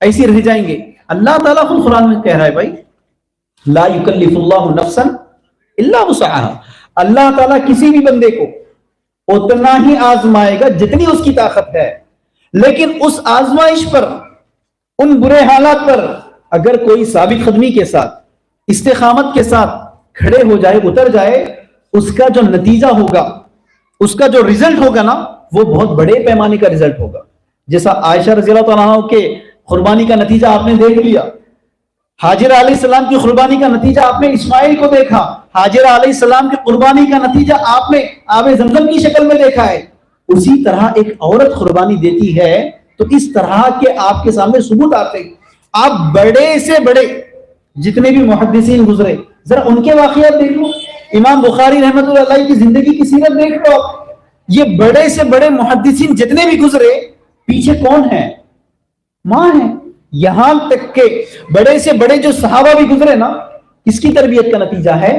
ایسی رہ جائیں گے. اللہ تعالیٰ خود قرآن میں کہہ رہا ہے بھائی لا یکلف اللہ نفسا الا وسعها. اللہ تعالیٰ کسی بھی بندے کو اتنا ہی آزمائے گا جتنی اس کی طاقت ہے. لیکن اس آزمائش پر، ان برے حالات پر اگر کوئی ثابت قدمی کے ساتھ، استقامت کے ساتھ کھڑے ہو جائے، اتر جائے، اس کا جو نتیجہ ہوگا، اس کا جو رزلٹ ہوگا نا، وہ بہت بڑے پیمانے کا رزلٹ ہوگا. جیسا عائشہ رضی اللہ تعالیٰ عنہ کے قربانی کا نتیجہ آپ نے دیکھ لیا، حاجرہ علیہ السلام کی قربانی کا نتیجہ آپ نے اسماعیل کو دیکھا، حاجرہ علیہ السلام کی قربانی کا نتیجہ آپ نے آب زمزم کی شکل میں دیکھا ہے. اسی طرح ایک عورت قربانی دیتی ہے تو اس طرح کے آپ کے سامنے ثبوت آتے ہیں. آپ بڑے سے بڑے جتنے بھی محدثین گزرے، ذرا ان کے واقعات دیکھ لو. امام بخاری رحمۃ اللہ علیہ کی زندگی کی سیرت دیکھ لو. یہ بڑے سے بڑے محدثین جتنے بھی گزرے، پیچھے کون ہے؟ ماں ہے. یہاں تک کہ بڑے سے بڑے جو صحابہ بھی گزرے نا، کس کی تربیت کا نتیجہ ہے؟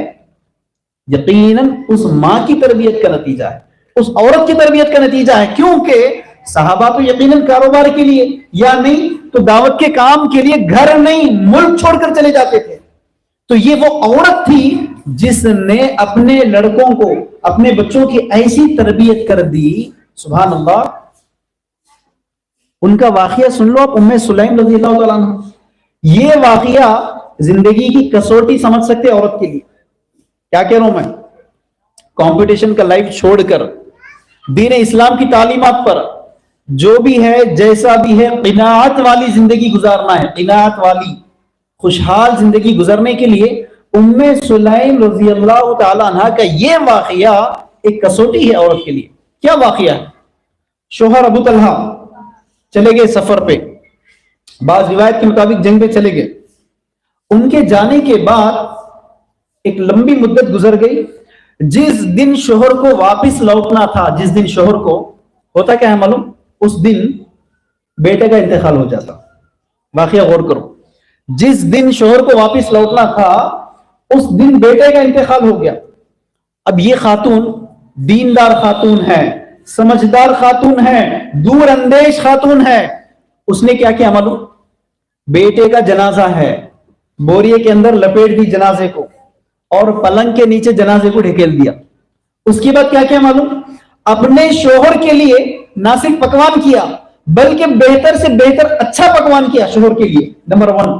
یقیناً اس ماں کی تربیت کا نتیجہ ہے، اس عورت کی تربیت کا نتیجہ ہے. کیونکہ صحابہ تو یقیناً کاروبار کے لیے یا نہیں تو دعوت کے کام کے لیے گھر نہیں ملک چھوڑ کر چلے جاتے تھے. تو یہ وہ عورت تھی جس نے اپنے لڑکوں کو، اپنے بچوں کی ایسی تربیت کر دی. سبحان اللہ. ان کا واقعہ سن لو آپ، ام سلیم رضی اللہ تعالیٰ عنہ. یہ واقعہ زندگی کی کسوٹی سمجھ سکتے عورت کے لیے. کیا کہہ رہا ہوں میں؟ کمپٹیشن کا لائف چھوڑ کر دین اسلام کی تعلیمات پر جو بھی ہے، جیسا بھی ہے، قناعت والی زندگی گزارنا ہے. قناعت والی خوشحال زندگی گزارنے کے لیے ام سلیم رضی اللہ تعالیٰ عنہ کا یہ واقعہ ایک کسوٹی ہے عورت کے لیے. کیا واقعہ ہے؟ شوہر ابو طلحہ چلے گئے سفر پہ، بعض روایت کے مطابق جنگ پہ چلے گئے. ان کے جانے کے بعد ایک لمبی مدت گزر گئی. جس دن شوہر کو واپس لوٹنا تھا، جس دن شوہر کو ہوتا کیا ہے معلوم؟ اس دن بیٹے کا انتقال ہو جاتا. واقعہ غور کرو. جس دن شوہر کو واپس لوٹنا تھا اس دن بیٹے کا انتقال ہو گیا. اب یہ خاتون دیندار خاتون ہے، سمجھدار خاتون ہے، دور اندیش خاتون ہے. اس نے کیا کیا معلوم؟ بیٹے کا جنازہ ہے، بوریے کے اندر لپیٹ دی جنازے کو اور پلنگ کے نیچے جنازے کو ڈھکیل دیا. اس کے بعد کیا کیا معلوم؟ اپنے شوہر کے لیے نہ صرف پکوان کیا بلکہ بہتر سے بہتر اچھا پکوان کیا شوہر کے لیے. نمبر 1.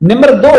نمبر 2،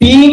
3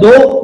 2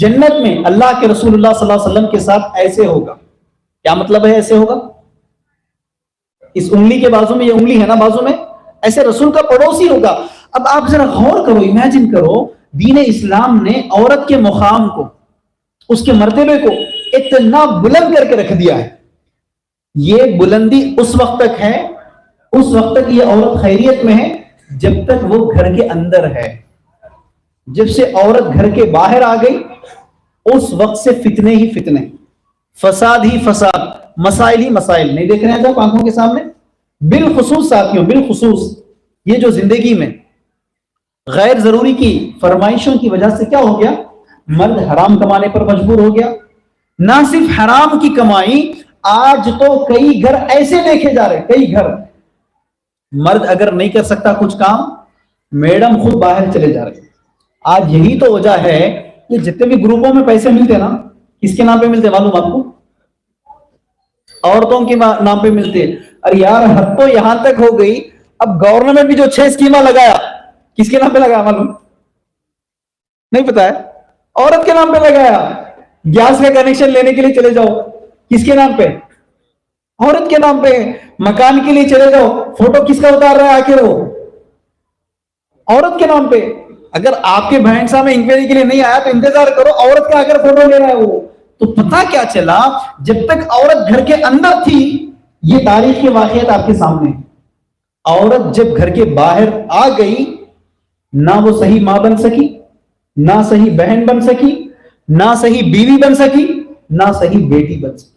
جنت میں اللہ کے رسول اللہ صلی اللہ علیہ وسلم کے ساتھ ایسے ہوگا. کیا مطلب ہے ایسے ہوگا؟ اس انگلی کے بازو میں، یہ انگلی ہے نا بازو میں، ایسے رسول کا پڑوسی ہوگا. اب آپ ذرا غور کرو، امیجن کرو، دین اسلام نے عورت کے مقام کو، اس کے مرتبے کو اتنا بلند کر کے رکھ دیا ہے. یہ بلندی اس وقت تک ہے، اس وقت تک یہ عورت خیریت میں ہے جب تک وہ گھر کے اندر ہے. جب سے عورت گھر کے باہر آ گئی اس وقت سے فتنے ہی فتنے، فساد ہی فساد، مسائل ہی مسائل. نہیں دیکھ رہے ہیں آپ آنکھوں کے سامنے؟ بالخصوص ساتھیوں، بالخصوص یہ جو زندگی میں غیر ضروری کی فرمائشوں کی وجہ سے کیا ہو گیا، مرد حرام کمانے پر مجبور ہو گیا. نہ صرف حرام کی کمائی، آج تو کئی گھر ایسے دیکھے جا رہے، کئی گھر مرد اگر نہیں کر سکتا کچھ کام، میڈم خود باہر چلے جا رہے. آج یہی تو وجہ ہے کہ جتنے بھی گروپوں میں پیسے ملتے نا، کس کے نام پہ ملتے معلوم آپ کو؟ عورتوں کے نام پہ ملتے. ارے یار حد تو یہاں تک ہو گئی، اب گورنمنٹ بھی جو 6 اسکیمہ لگایا، کس کے نام پہ لگایا معلوم؟ نہیں پتا ہے؟ عورت کے نام پہ لگایا. گیس کا کنیکشن لینے کے لیے چلے جاؤ، کس کے نام پہ؟ عورت کے نام پہ. مکان کے لیے چلے جاؤ، فوٹو کس کا اتار رہا ہے آخر؟ وہ عورت کے نام پہ. اگر آپ کے بہن صاحب میں انکوائری کے لیے نہیں آیا تو انتظار کرو، عورت کا اگر فوٹو لے رہا ہے وہ تو پتا کیا چلا؟ جب تک عورت گھر کے اندر تھی، یہ تاریخ کے واقعات آپ کے سامنے. عورت جب گھر کے باہر آ گئی، نہ وہ صحیح ماں بن سکی، نہ صحیح بہن بن سکی، نہ صحیح بیوی بن سکی، نہ صحیح بیٹی بن سکی.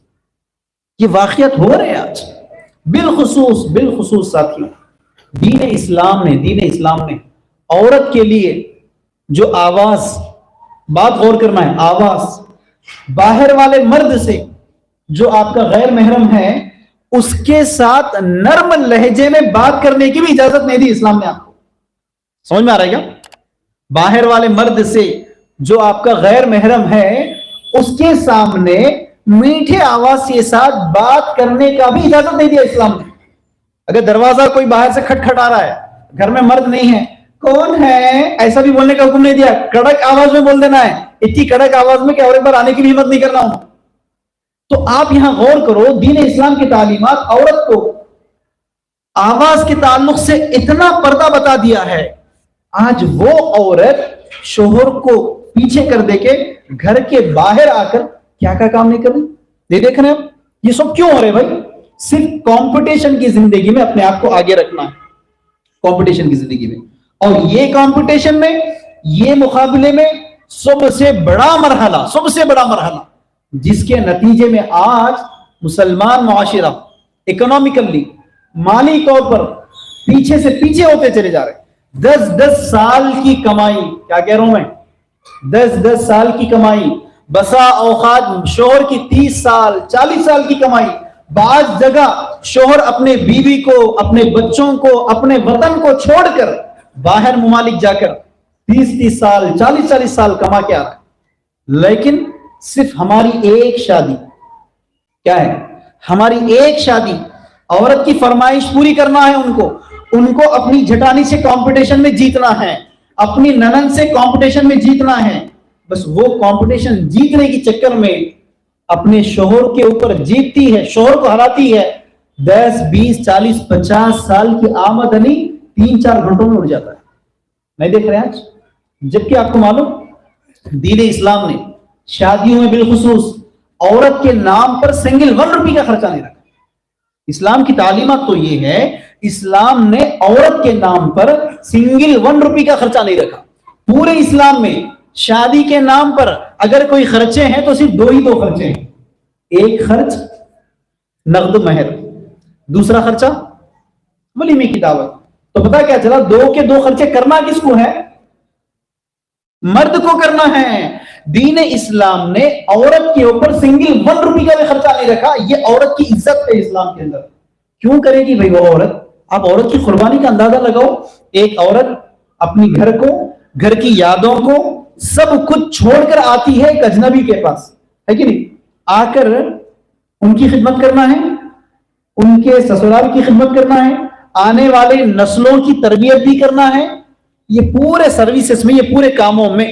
یہ واقعات ہو رہے ہیں آج. بالخصوص ساتھیوں، دین اسلام نے عورت کے لیے جو آواز، بات غور کرنا ہے، آواز باہر والے مرد سے جو آپ کا غیر محرم ہے اس کے ساتھ نرم لہجے میں بات کرنے کی بھی اجازت نہیں دی اسلام نے آپ کو. سمجھ میں آ رہا ہے کیا؟ باہر والے مرد سے جو آپ کا غیر محرم ہے اس کے سامنے میٹھے آواز کے ساتھ بات کرنے کا بھی اجازت نہیں دیا اسلام نے. اگر دروازہ کوئی باہر سے کھٹکھٹا رہا ہے، گھر میں مرد نہیں ہے، کون ہے ایسا بھی بولنے کا حکم نہیں دیا. کڑک آواز میں بول دینا ہے، اتنی کڑک آواز میں کہ اور ایک بار آنے کی بھی ہمت نہیں کرنا ہوں. تو آپ یہاں غور کرو، دین اسلام کی تعلیمات عورت کو آواز کے تعلق سے اتنا پردہ بتا دیا ہے. آج وہ عورت شوہر کو پیچھے کر دے کے گھر کے باہر آ کر کیا کام نہیں کر رہی. نہیں دیکھ رہے ہیں یہ سب کیوں ہو رہے بھائی؟ صرف کمپٹیشن کی زندگی میں اپنے آپ کو آگے رکھنا ہے. کمپٹیشن کی زندگی میں، اور یہ کمپٹیشن میں، یہ مقابلے میں سب سے بڑا مرحلہ جس کے نتیجے میں آج مسلمان معاشرہ اکنامکلی، مالی طور پر پیچھے سے پیچھے ہوتے چلے جا رہے. 10 سال کی کمائی، کیا کہہ رہا ہوں میں، 10 سال کی کمائی، بسا اوقات شوہر کی 30 سال 40 سال کی کمائی. بعض جگہ شوہر اپنے بیوی کو، اپنے بچوں کو، اپنے وطن کو چھوڑ کر باہر ممالک جا کر 30 سال 40 سال کما کے آ رہا ہے. لیکن صرف ہماری ایک شادی کیا ہے؟ ہماری ایک شادی عورت کی فرمائش پوری کرنا ہے. ان کو اپنی جھٹانی سے کمپٹیشن میں جیتنا ہے، اپنی ننن سے کمپٹیشن میں جیتنا ہے. بس وہ کمپٹیشن جیتنے کی چکر میں اپنے شوہر کے اوپر جیتتی ہے، شوہر کو ہراتی ہے. 10 20 40 50 سال کی آمدنی 3-4 گھنٹوں میں اڑ جاتا ہے. نہیں دیکھ رہے آج؟ جبکہ آپ کو معلوم دین اسلام نے شادیوں میں بالخصوص عورت کے نام پر سنگل 1 روپے کا خرچہ نہیں رکھا. اسلام کی تعلیمات تو یہ ہے، اسلام نے عورت کے نام پر سنگل 1 روپے کا خرچہ نہیں رکھا. پورے اسلام میں شادی کے نام پر اگر کوئی خرچے ہیں تو صرف 2 ہی خرچے ہیں. ایک خرچ نقد مہر، دوسرا خرچہ ولیمے کی دعوت. تو پتا کیا چلا؟ 2 کے 2 خرچے کرنا کس کو ہے؟ مرد کو کرنا ہے. دین اسلام نے عورت کے اوپر سنگل 1 روپے کا بھی خرچہ نہیں رکھا. یہ عورت کی عزت ہے اسلام کے اندر. کیوں کرے گی بھائی وہ عورت؟ آپ عورت کی قربانی کا اندازہ لگاؤ. ایک عورت اپنی گھر کو، گھر کی یادوں کو سب کچھ چھوڑ کر آتی ہے ایک اجنبی کے پاس، ہے کہ نہیں؟ آ کر ان کی خدمت کرنا ہے، ان کے سسرال کی خدمت کرنا ہے، آنے والے نسلوں کی تربیت بھی کرنا ہے. یہ پورے سروسز میں، یہ پورے کاموں میں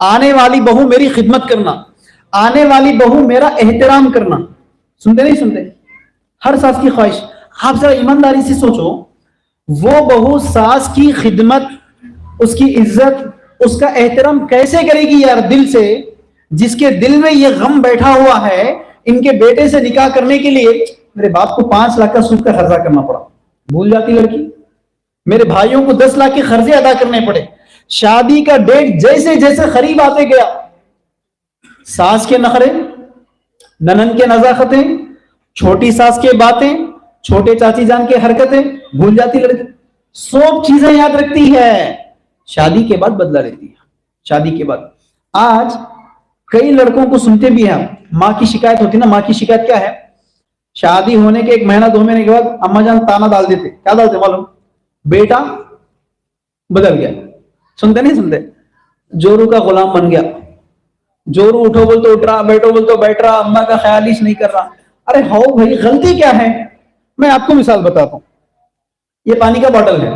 آنے والی بہو میری خدمت کرنا, آنے والی بہو میرا احترام کرنا. سنتے نہیں سنتے؟ ہر ساس کی خواہش. آپ ذرا ایمانداری سے سوچو, وہ بہو ساس کی خدمت, اس کی عزت, اس کا احترام کیسے کرے گی یار دل سے, جس کے دل میں یہ غم بیٹھا ہوا ہے ان کے بیٹے سے نکاح کرنے کے لیے میرے باپ کو 5 لاکھ کا سود کا خرچہ کرنا پڑا. بھول جاتی لڑکی. میرے بھائیوں کو 10 لاکھ کے قرضے ادا کرنے پڑے. شادی کا ڈیٹ جیسے جیسے قریب آتے گیا, ساس کے نخرے, ننن کے نزاکتیں, چھوٹی ساس کے باتیں, چھوٹے چاچی جان کے حرکتیں, بھول جاتی لڑکی. سب چیزیں یاد رکھتی ہے, شادی کے بعد بدلا لیتی ہے. شادی کے بعد آج کئی لڑکوں کو سنتے بھی ہیں, ماں کی شکایت ہوتی نا. ماں کی شکایت کیا ہے؟ شادی ہونے کے 1 مہینہ 2 مہینے کے بعد اما جان تانا ڈال دیتے. کیا ڈالتے معلوم؟ بیٹا بدل گیا. سنتے نہیں سنتے؟ جورو کا غلام بن گیا. جورو اٹھو بول تو اٹھ رہا, بیٹھو بول تو بیٹھ رہا, اما کا خیال ہی نہیں کر رہا. ارے ہو بھائی, غلطی کیا ہے؟ میں آپ کو مثال بتاتا ہوں. یہ پانی کا باٹل ہے,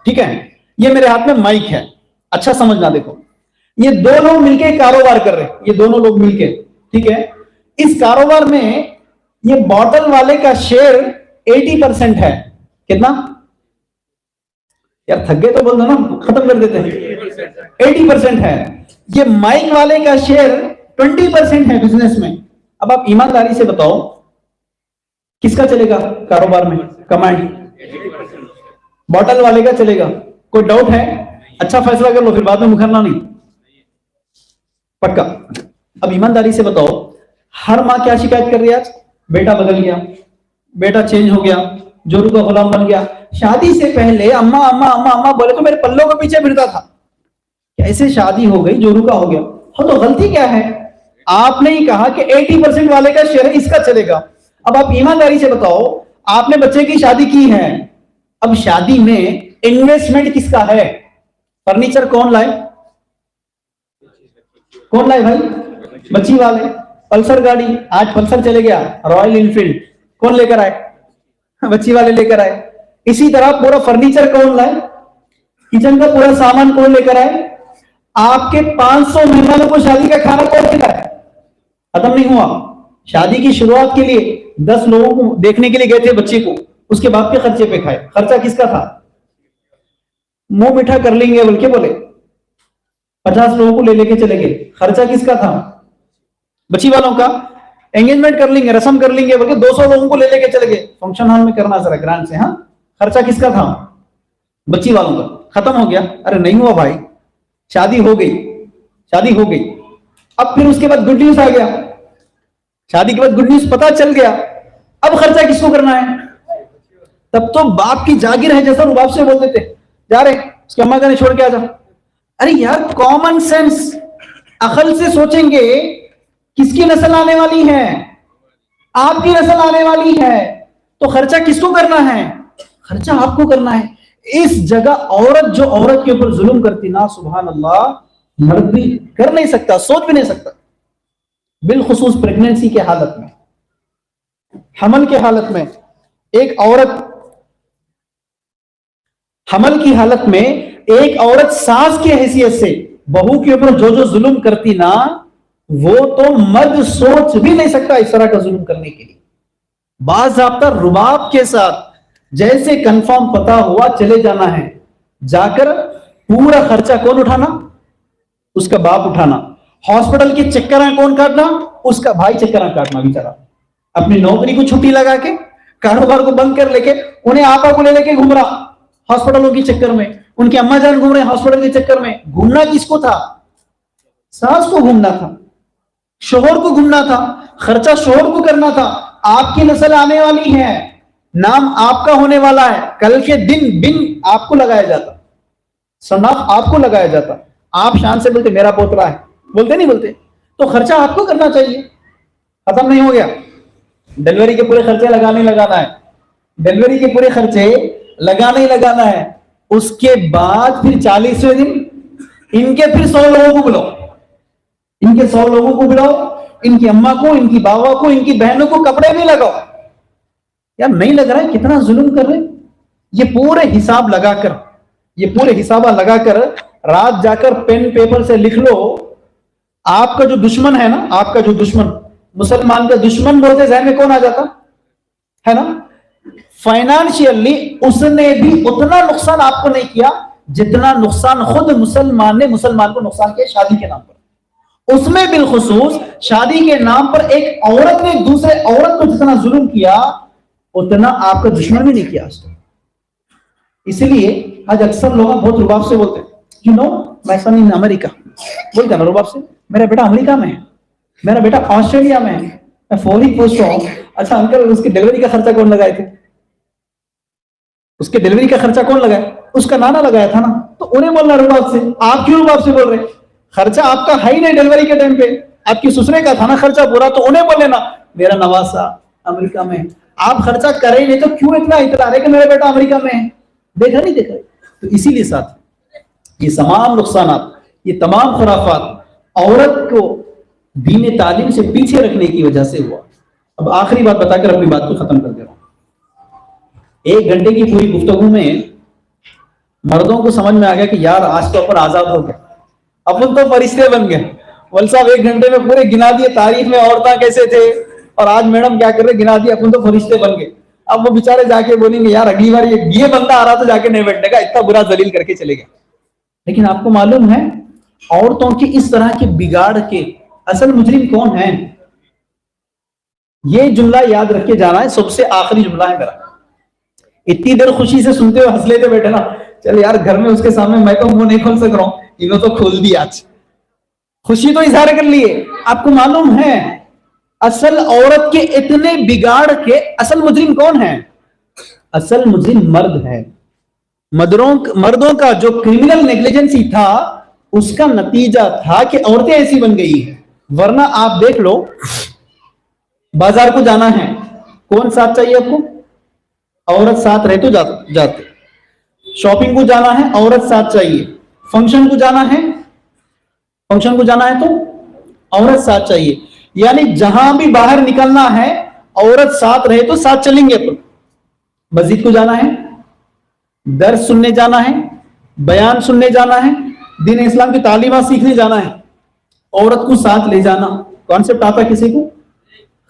ٹھیک ہے, یہ میرے ہاتھ میں مائک ہے. اچھا سمجھنا, دیکھو یہ 2 لوگ مل کے کاروبار کر رہے ہیں, یہ دونوں لوگ مل کے, ٹھیک ہے. اس کاروبار میں یہ باٹل والے کا شیئر 80% ہے. کتنا یار؟ تھک گئے تو بول دو نا, ختم کر دیتے ہیں. 80% ہے. یہ مائک والے کا شیئر 20% ہے بزنس میں. اب آپ ایمانداری سے بتاؤ کس کا چلے گا کاروبار میں کمائیں؟ باٹل والے کا چلے گا. کوئی ڈاؤٹ ہے؟ اچھا فیصلہ کر لو, پھر بعد میں مکرنا نہیں, پکا. اب ایمانداری سے بتاؤ, ہر ماں کیا شکایت کر رہی ہے آج؟ بیٹا بدل گیا, بیٹا چینج ہو گیا, جورو کا غلام بن گیا. شادی سے پہلے اما اما اما اما بولے تو میرے پلوں کے پیچھے پھرتا تھا. کیسے شادی ہو گئی جورو کا ہو گیا؟ ہاں تو غلطی کیا ہے؟ آپ نے ہی کہا کہ 80% والے کا شیئر اس کا چلے گا. اب آپ ایمانداری سے بتاؤ, آپ نے بچے کی شادی کی ہے, اب شادی میں انویسٹمنٹ کس کا ہے؟ فرنیچر کون لائے؟ کون لائے بھائی؟ بچی والے. پلسر گاڑی, آج پلسر چلے گیا, رائل انفیلڈ کون لے کر آئے؟ بچی والے لے کر آئے. اسی طرح پورا فرنیچر کون لائے؟ کچن کا پورا سامان کون لے کر آئے؟ آپ کے 500 مہمانوں کو شادی کا کھانا کون کھلائے؟ ختم نہیں ہوا. شادی کی شروعات کے لیے 10 لوگوں کو دیکھنے کے لیے گئے تھے بچے کو, اس کے باپ کے خرچے پہ کھائے. خرچہ کس کا تھا؟ منہ میٹھا کر لیں گے بلکہ بولے 50 لوگوں کو لے لے کے چلے گئے. خرچہ کس کا تھا؟ بچی والوں کا. انگیجمنٹ کر لیں گے, رسم کر لیں گے بلکہ 200 لوگوں کو لے لے کے چلے گئے. فنکشن ہال میں کرنا ذرا گرانڈ سے. ہاں, خرچہ کس کا تھا؟ بچی والوں کا. ختم ہو گیا؟ ارے نہیں ہوا بھائی, شادی ہو گئی, شادی ہو گئی. اب پھر اس کے بعد گڈ نیوز آ گیا. شادی کے بعد گڈ نیوز پتا چل گیا, اب خرچہ کس کو کرنا ہے؟ تب تو باپ کی جاگیر ہے جیسا وہ باپ سے بول دیتے, جا رہے اس کے اما کا نے چھوڑ کے آ جا. ارے یار کامن سینس, عقل سے سوچیں گے, کس کی نسل آنے والی ہے؟ آپ کی نسل آنے والی ہے, تو خرچہ کس کو کرنا ہے؟ خرچہ آپ کو کرنا ہے. اس جگہ عورت جو عورت کے اوپر ظلم کرتی نا, سبحان اللہ, مرد بھی کر نہیں سکتا, سوچ بھی نہیں سکتا. بالخصوص پریگننسی کے حالت میں, حمل کے حالت میں, ایک عورت حمل کی حالت میں ایک عورت ساس کی حیثیت سے بہو کے اوپر جو ظلم کرتی نا, وہ تو مرد سوچ بھی نہیں سکتا اس طرح کا ظلم کرنے کے لیے. باضابطہ رباب کے ساتھ جیسے کنفرم پتا ہوا چلے جانا ہے, جا کر پورا خرچہ کون اٹھانا؟ اس کا باپ اٹھانا. ہاسپٹل کے چکراں کون کاٹنا؟ اس کا بھائی چکراں کاٹنا. بیچارہ اپنی نوکری کو چھٹی لگا کے, کاروبار کو بند کر لے کے, انہیں آپا کو لے لے کے گھوم رہا ہاسپٹلوں کے چکر میں, ان کے اما جان گھوم رہے ہاسپٹل کے چکر میں. گھومنا کس کو تھا؟ ساس کو گھومنا تھا, شوہر کو گھومنا تھا, خرچہ شوہر کو کرنا تھا. آپ کی نسل آنے والی ہے, نام آپ کا ہونے والا ہے, کل کے دن بن آپ کو لگایا جاتا, صنف آپ کو لگایا جاتا. آپ شان سے بولتے میرا پوترا ہے, بولتے نہیں بولتے؟ تو خرچہ آپ کو کرنا چاہیے. ختم نہیں ہو گیا؟ ڈیلیوری کے پورے خرچے لگانے لگانا ہے, ڈیلیوری کے پورے خرچے لگانا ہی لگانا ہے. اس کے بعد پھر 40ویں دن ان کے پھر 100 لوگوں کو بلاؤ, ان کے 100 لوگوں کو بلاؤ, ان کی اما کو, ان کی باوا کو, ان کی بہنوں کو کپڑے بھی لگاؤ. یار نہیں لگ رہا ہے کتنا ظلم کر رہے؟ یہ پورے حساب لگا کر, یہ پورے حسابہ لگا کر رات جا کر پین پیپر سے لکھ لو, آپ کا جو دشمن ہے نا، آپ کا جو دشمن، مسلمان کا دشمن بولتے ذہن میں کون آ جاتا ہے نا؟ فائنانشیلی اس نے بھی اتنا نقصان آپ کو نہیں کیا جتنا نقصان خود مسلمان نے مسلمان کو نقصان کیا شادی کے نام پر. اس میں بالخصوص شادی کے نام پر ایک عورت نے دوسرے عورت کو جتنا ظلم کیا اتنا آپ کا دشمن بھی نہیں کیا آج تک. اسی لیے آج اکثر لوگ بہت رباب سے بولتے ہیں، یو نو مائی سن ان امریکہ، بولتے ہیں نا رباب سے، میرا بیٹا امریکہ میں ہے، میرا بیٹا آسٹریلیا میں ہے. میں فوری پوچھ رہا ہوں، اچھا انکل اس کی ڈلیوری کا خرچہ کون لگائے تھے؟ اس کے ڈلیوری کا خرچہ کون لگایا؟ اس کا نانا لگایا تھا نا. تو انہیں بولنا رباب سے، آپ کیوں رباب سے بول رہے ہیں؟ خرچہ آپ کا ہے ہی نہیں ڈلیوری کے ٹائم پہ، آپ کی سسرے کا تھا نا خرچہ پورا. تو انہیں بولے نا میرا نواسا امریکہ میں ہے. آپ خرچہ کرے ہی نہیں تو کیوں اتنا اطلاع ہے کہ میرا بیٹا امریکہ میں ہے؟ دیکھا نہیں دیکھا. تو اسی لیے ساتھ یہ تمام نقصانات، یہ تمام خرافات عورت کو دین تعلیم سے پیچھے رکھنے کی وجہ سے ہوا. اب آخری بات بتا کر اپنی بات کو ختم کر دے رہا ہوں. 1 گھنٹے کی پوری گفتگو میں مردوں کو سمجھ میں آ گیا کہ یار آج تو اپن آزاد ہو گئے، اپن تو فرشتے بن گئے. ول صاحب 1 گھنٹے میں پورے گنا دیے تاریخ میں عورتیں کیسے تھے، اور آج میڈم کیا کر رہے، گنا دیے، اپن تو فرشتے بن گئے. اب وہ بیچارے جا کے بولیں گے یار اگلی بار یہ بندہ آ رہا تو جا کے نہیں بیٹھنے کا، اتنا برا ذلیل کر کے چلے گئے. لیکن آپ کو معلوم ہے عورتوں کی اس طرح کے بگاڑ کے اصل مجرم کون ہیں؟ یہ جملہ یاد رکھ کے جانا ہے، سب سے آخری جملہ ہے میرا. اتنی دیر خوشی سے سنتے ہوئے ہنس لیتے بیٹھے نا، چل یار گھر میں اس کے سامنے میں تو منہ نہیں کھول سک رہا ہوں، انہوں تو کھول دیا، آج خوشی تو اظہار کر لیے. آپ کو معلوم ہے اصل عورت کے اتنے بگاڑ کے اصل مجرم کون ہے؟ اصل مجرم مرد ہے. مردوں کا جو کرمنل نیگلیجنسی تھا اس کا نتیجہ تھا کہ عورتیں ایسی بن گئی ہیں. ورنہ آپ دیکھ لو، بازار کو جانا ہے کون ساتھ چاہیے آپ کو؟ عورت ساتھ رہے تو جاتے. شاپنگ کو جانا ہے عورت ساتھ چاہیے. فنکشن کو جانا ہے تو عورت ساتھ چاہیے. یعنی جہاں بھی باہر نکلنا ہے عورت ساتھ رہے تو ساتھ چلیں گے. اپن مسجد کو جانا ہے، درس سننے جانا ہے، بیان سننے جانا ہے، دین اسلام کی تعلیمات سیکھنے جانا ہے، عورت کو ساتھ لے جانا. کانسیپٹ آتا کسی کو؟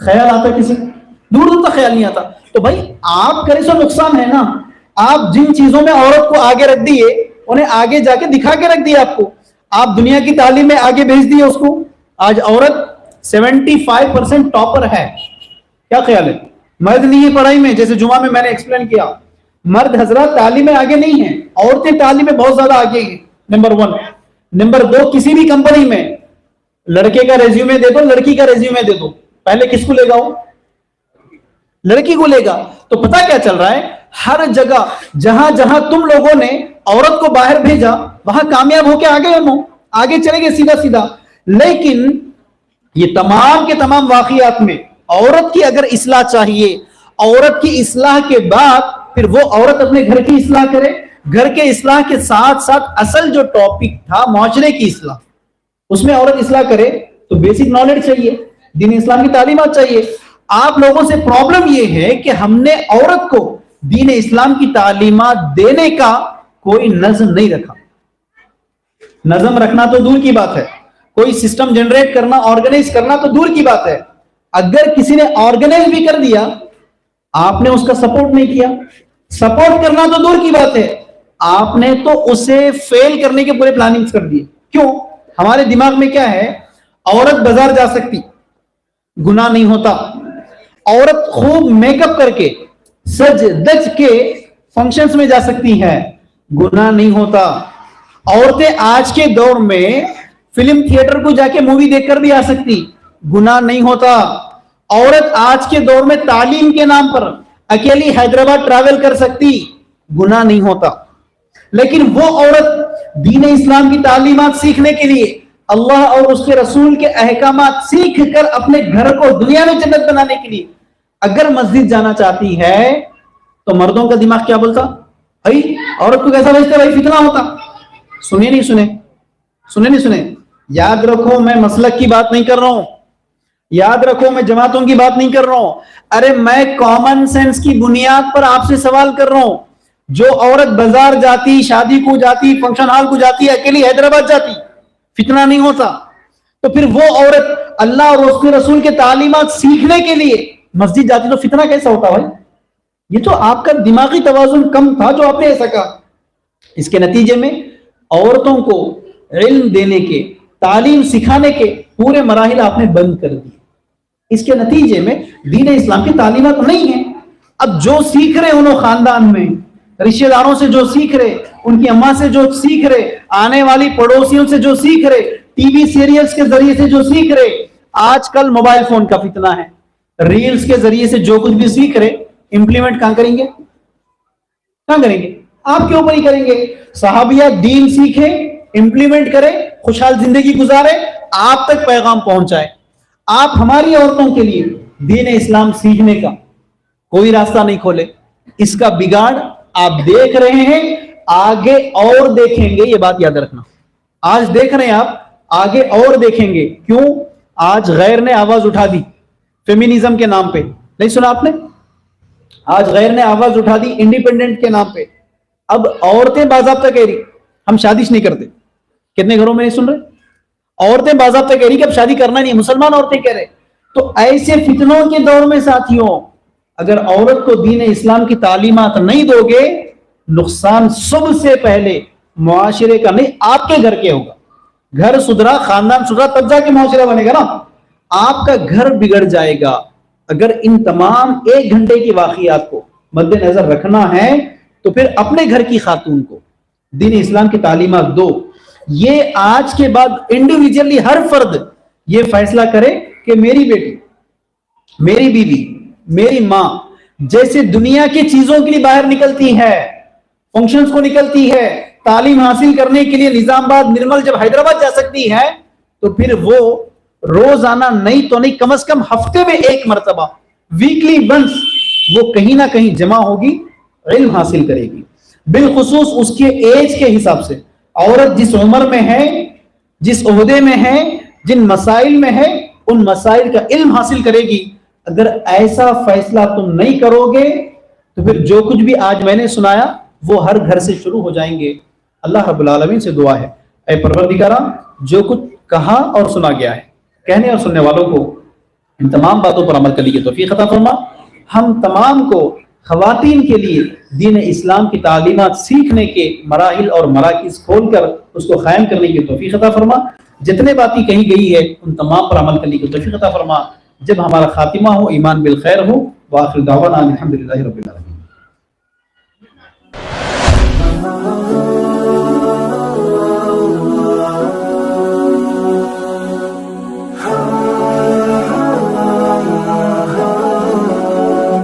خیال آتا کسی کو؟ دور دور تک خیال نہیں آتا. تو بھائی آپ کرے سو نقصان ہے نا. آپ جن چیزوں میں عورت کو آگے رکھ دیے انہیں آگے جا کے دکھا کے رکھ دیا آپ کو. آپ دنیا کی تعلیم میں آگے بھیج دیے اس کو. آج عورت 75% ٹاپر ہے. کیا خیال ہے؟ مرد نہیں ہے پڑھائی میں، جیسے جمعہ میں نے ایکسپلین کیا. مرد حضرات تعلیم میں آگے نہیں ہیں، عورتیں تعلیم میں بہت زیادہ آگے ہیں. نمبر 1. نمبر 2، کسی بھی کمپنی میں لڑکے کا ریزیومے دے دو، لڑکی کا ریزیومے دے دو، پہلے کس کو لے گا؟ وہ لڑکی کو لے گا. تو پتا کیا چل رہا ہے؟ ہر جگہ جہاں جہاں تم لوگوں نے عورت کو باہر بھیجا وہاں کامیاب ہو کے آگے چلے گئے سیدھا سیدھا. لیکن یہ تمام کے تمام واقعات میں عورت کی اگر اصلاح چاہیے، عورت کی اصلاح کے بعد پھر وہ عورت اپنے گھر کی اصلاح کرے. گھر کے اصلاح کے ساتھ ساتھ اصل جو ٹاپک تھا معاشرے کی اصلاح، اس میں عورت اصلاح کرے. تو بیسک نالج چاہیے، دین اسلام کی تعلیمات چاہیے. آپ لوگوں سے پرابلم یہ ہے کہ ہم نے عورت کو دین اسلام کی تعلیمات دینے کا کوئی نظم نہیں رکھا. نظم رکھنا تو دور کی بات ہے، کوئی سسٹم جنریٹ کرنا، آرگنائز کرنا تو دور کی بات ہے. اگر کسی نے آرگنائز بھی کر دیا آپ نے اس کا سپورٹ نہیں کیا. سپورٹ کرنا تو دور کی بات ہے، آپ نے تو اسے فیل کرنے کے پورے پلاننگ کر دیے. کیوں؟ ہمارے دماغ میں کیا ہے؟ عورت بازار جا سکتی، گناہ نہیں ہوتا. عورت خوب میک اپ کر کے سج دج کے فنکشنز میں جا سکتی ہے، گناہ نہیں ہوتا. عورتیں آج کے دور میں فلم تھیٹر کو جا کے مووی دیکھ کر بھی آ سکتی، گناہ نہیں ہوتا. عورت آج کے دور میں تعلیم کے نام پر اکیلی حیدرآباد ٹریول کر سکتی، گناہ نہیں ہوتا. لیکن وہ عورت دین اسلام کی تعلیمات سیکھنے کے لیے، اللہ اور اس کے رسول کے احکامات سیکھ کر اپنے گھر کو دنیا میں جنت بنانے کے لیے اگر مسجد جانا چاہتی ہے تو مردوں کا دماغ کیا بولتا؟ بھائی عورت کو کیسا بھیجتے؟ بھائی فتنہ ہوتا. سنے نہیں سنے. یاد رکھو میں مسلک کی بات نہیں کر رہا ہوں، یاد رکھو میں جماعتوں کی بات نہیں کر رہا ہوں. ارے میں کامن سینس کی بنیاد پر آپ سے سوال کر رہا ہوں. جو عورت بازار جاتی، شادی کو جاتی، فنکشن ہال کو جاتی، اکیلی حیدرآباد جاتی، فتنہ نہیں ہوتا؟ تو پھر وہ عورت اللہ اور اس کے رسول کے تعلیمات سیکھنے کے لیے مسجد جاتی تو فتنہ کیسا ہوتا بھائی؟ یہ تو آپ کا دماغی توازن کم تھا جو آپ نے ایسا کہا. اس کے نتیجے میں عورتوں کو علم دینے کے، تعلیم سکھانے کے پورے مراحل آپ نے بند کر دیے. اس کے نتیجے میں دین اسلام کی تعلیمات نہیں ہیں. اب جو سیکھ رہے انہوں خاندان میں، رشتہ داروں سے جو سیکھ رہے، ان کی اماں سے جو سیکھ رہے، آنے والی پڑوسیوں سے جو سیکھ رہے، ٹی وی سیریلز کے ذریعے سے جو سیکھ رہے، آج کل موبائل فون کا فتنہ ہے، ریلز کے ذریعے سے جو کچھ بھی سیکھ رہے امپلیمنٹ کہاں کریں گے؟ کہاں کریں گے؟ آپ کے اوپر ہی کریں گے. صحابیہ دین سیکھے، امپلیمنٹ کرے، خوشحال زندگی گزارے، آپ تک پیغام پہنچائے. آپ ہماری عورتوں کے لیے دین اسلام سیکھنے کا کوئی راستہ نہیں کھولے. اس کا بگاڑ آپ دیکھ رہے ہیں، آگے اور دیکھیں گے. یہ بات یاد رکھنا، آج دیکھ رہے ہیں آپ، آگے اور دیکھیں گے. کیوں؟ آج غیر نے آواز اٹھا دی فیمینزم کے نام پہ. نہیں سنا آپ نے؟ آج غیر نے آواز اٹھا دی انڈیپینڈنٹ کے نام پہ. اب عورتیں باضابطہ کہہ رہی ہم شادی نہیں کرتے. کتنے گھروں میں نہیں سن رہے؟ عورتیں باضابطہ کہہ رہی کہ اب شادی کرنا نہیں، مسلمان عورتیں کہہ رہے. تو ایسے فتنوں کے دور میں ساتھیوں، اگر عورت کو دین اسلام کی تعلیمات نہیں دو گے، نقصان سب سے پہلے معاشرے کا نہیں، آپ کے گھر کے ہوگا. گھر سدھرا، خاندان سدھرا، تب جا کے معاشرہ بنے گا نا. آپ کا گھر بگڑ جائے گا. اگر ان تمام 1 گھنٹے کی واقعات کو مد نظر رکھنا ہے تو پھر اپنے گھر کی خاتون کو دین اسلام کی تعلیمات دو. یہ آج کے بعد انڈیویجولی ہر فرد یہ فیصلہ کرے کہ میری بیٹی، میری بیوی، میری ماں جیسے دنیا کی چیزوں کے لیے باہر نکلتی ہے، فنکشنز کو نکلتی ہے، تعلیم حاصل کرنے کے لیے نظام آباد، نرمل جب حیدرآباد جا سکتی ہے، تو پھر وہ روزانہ نہیں تو نہیں، کم از کم ہفتے میں 1 مرتبہ، ویکلی ونس، وہ کہیں نہ کہیں جمع ہوگی، علم حاصل کرے گی. بالخصوص اس کے ایج کے حساب سے. عورت جس عمر میں ہے، جس عہدے میں ہے، جن مسائل میں ہے، ان مسائل کا علم حاصل کرے گی. اگر ایسا فیصلہ تم نہیں کرو گے تو پھر جو کچھ بھی آج میں نے سنایا وہ ہر گھر سے شروع ہو جائیں گے. اللہ رب العالمین سے دعا ہے، اے پروردگارا، جو کچھ کہا اور سنا گیا ہے، کہنے اور سننے والوں کو ان تمام باتوں پر عمل کرنے کی توفیق عطا فرما. ہم تمام کو خواتین کے لیے دین اسلام کی تعلیمات سیکھنے کے مراحل اور مراکز کھول کر اس کو قائم کرنے کی توفیق عطا فرما. جتنے باتیں کہی گئی ہے ان تمام پر عمل کرنے کی توفیق عطا فرما. جب ہمارا خاتمہ ہو ایمان بالخیر ہو. وآخر دعوانا الحمدللہ رب العالمین.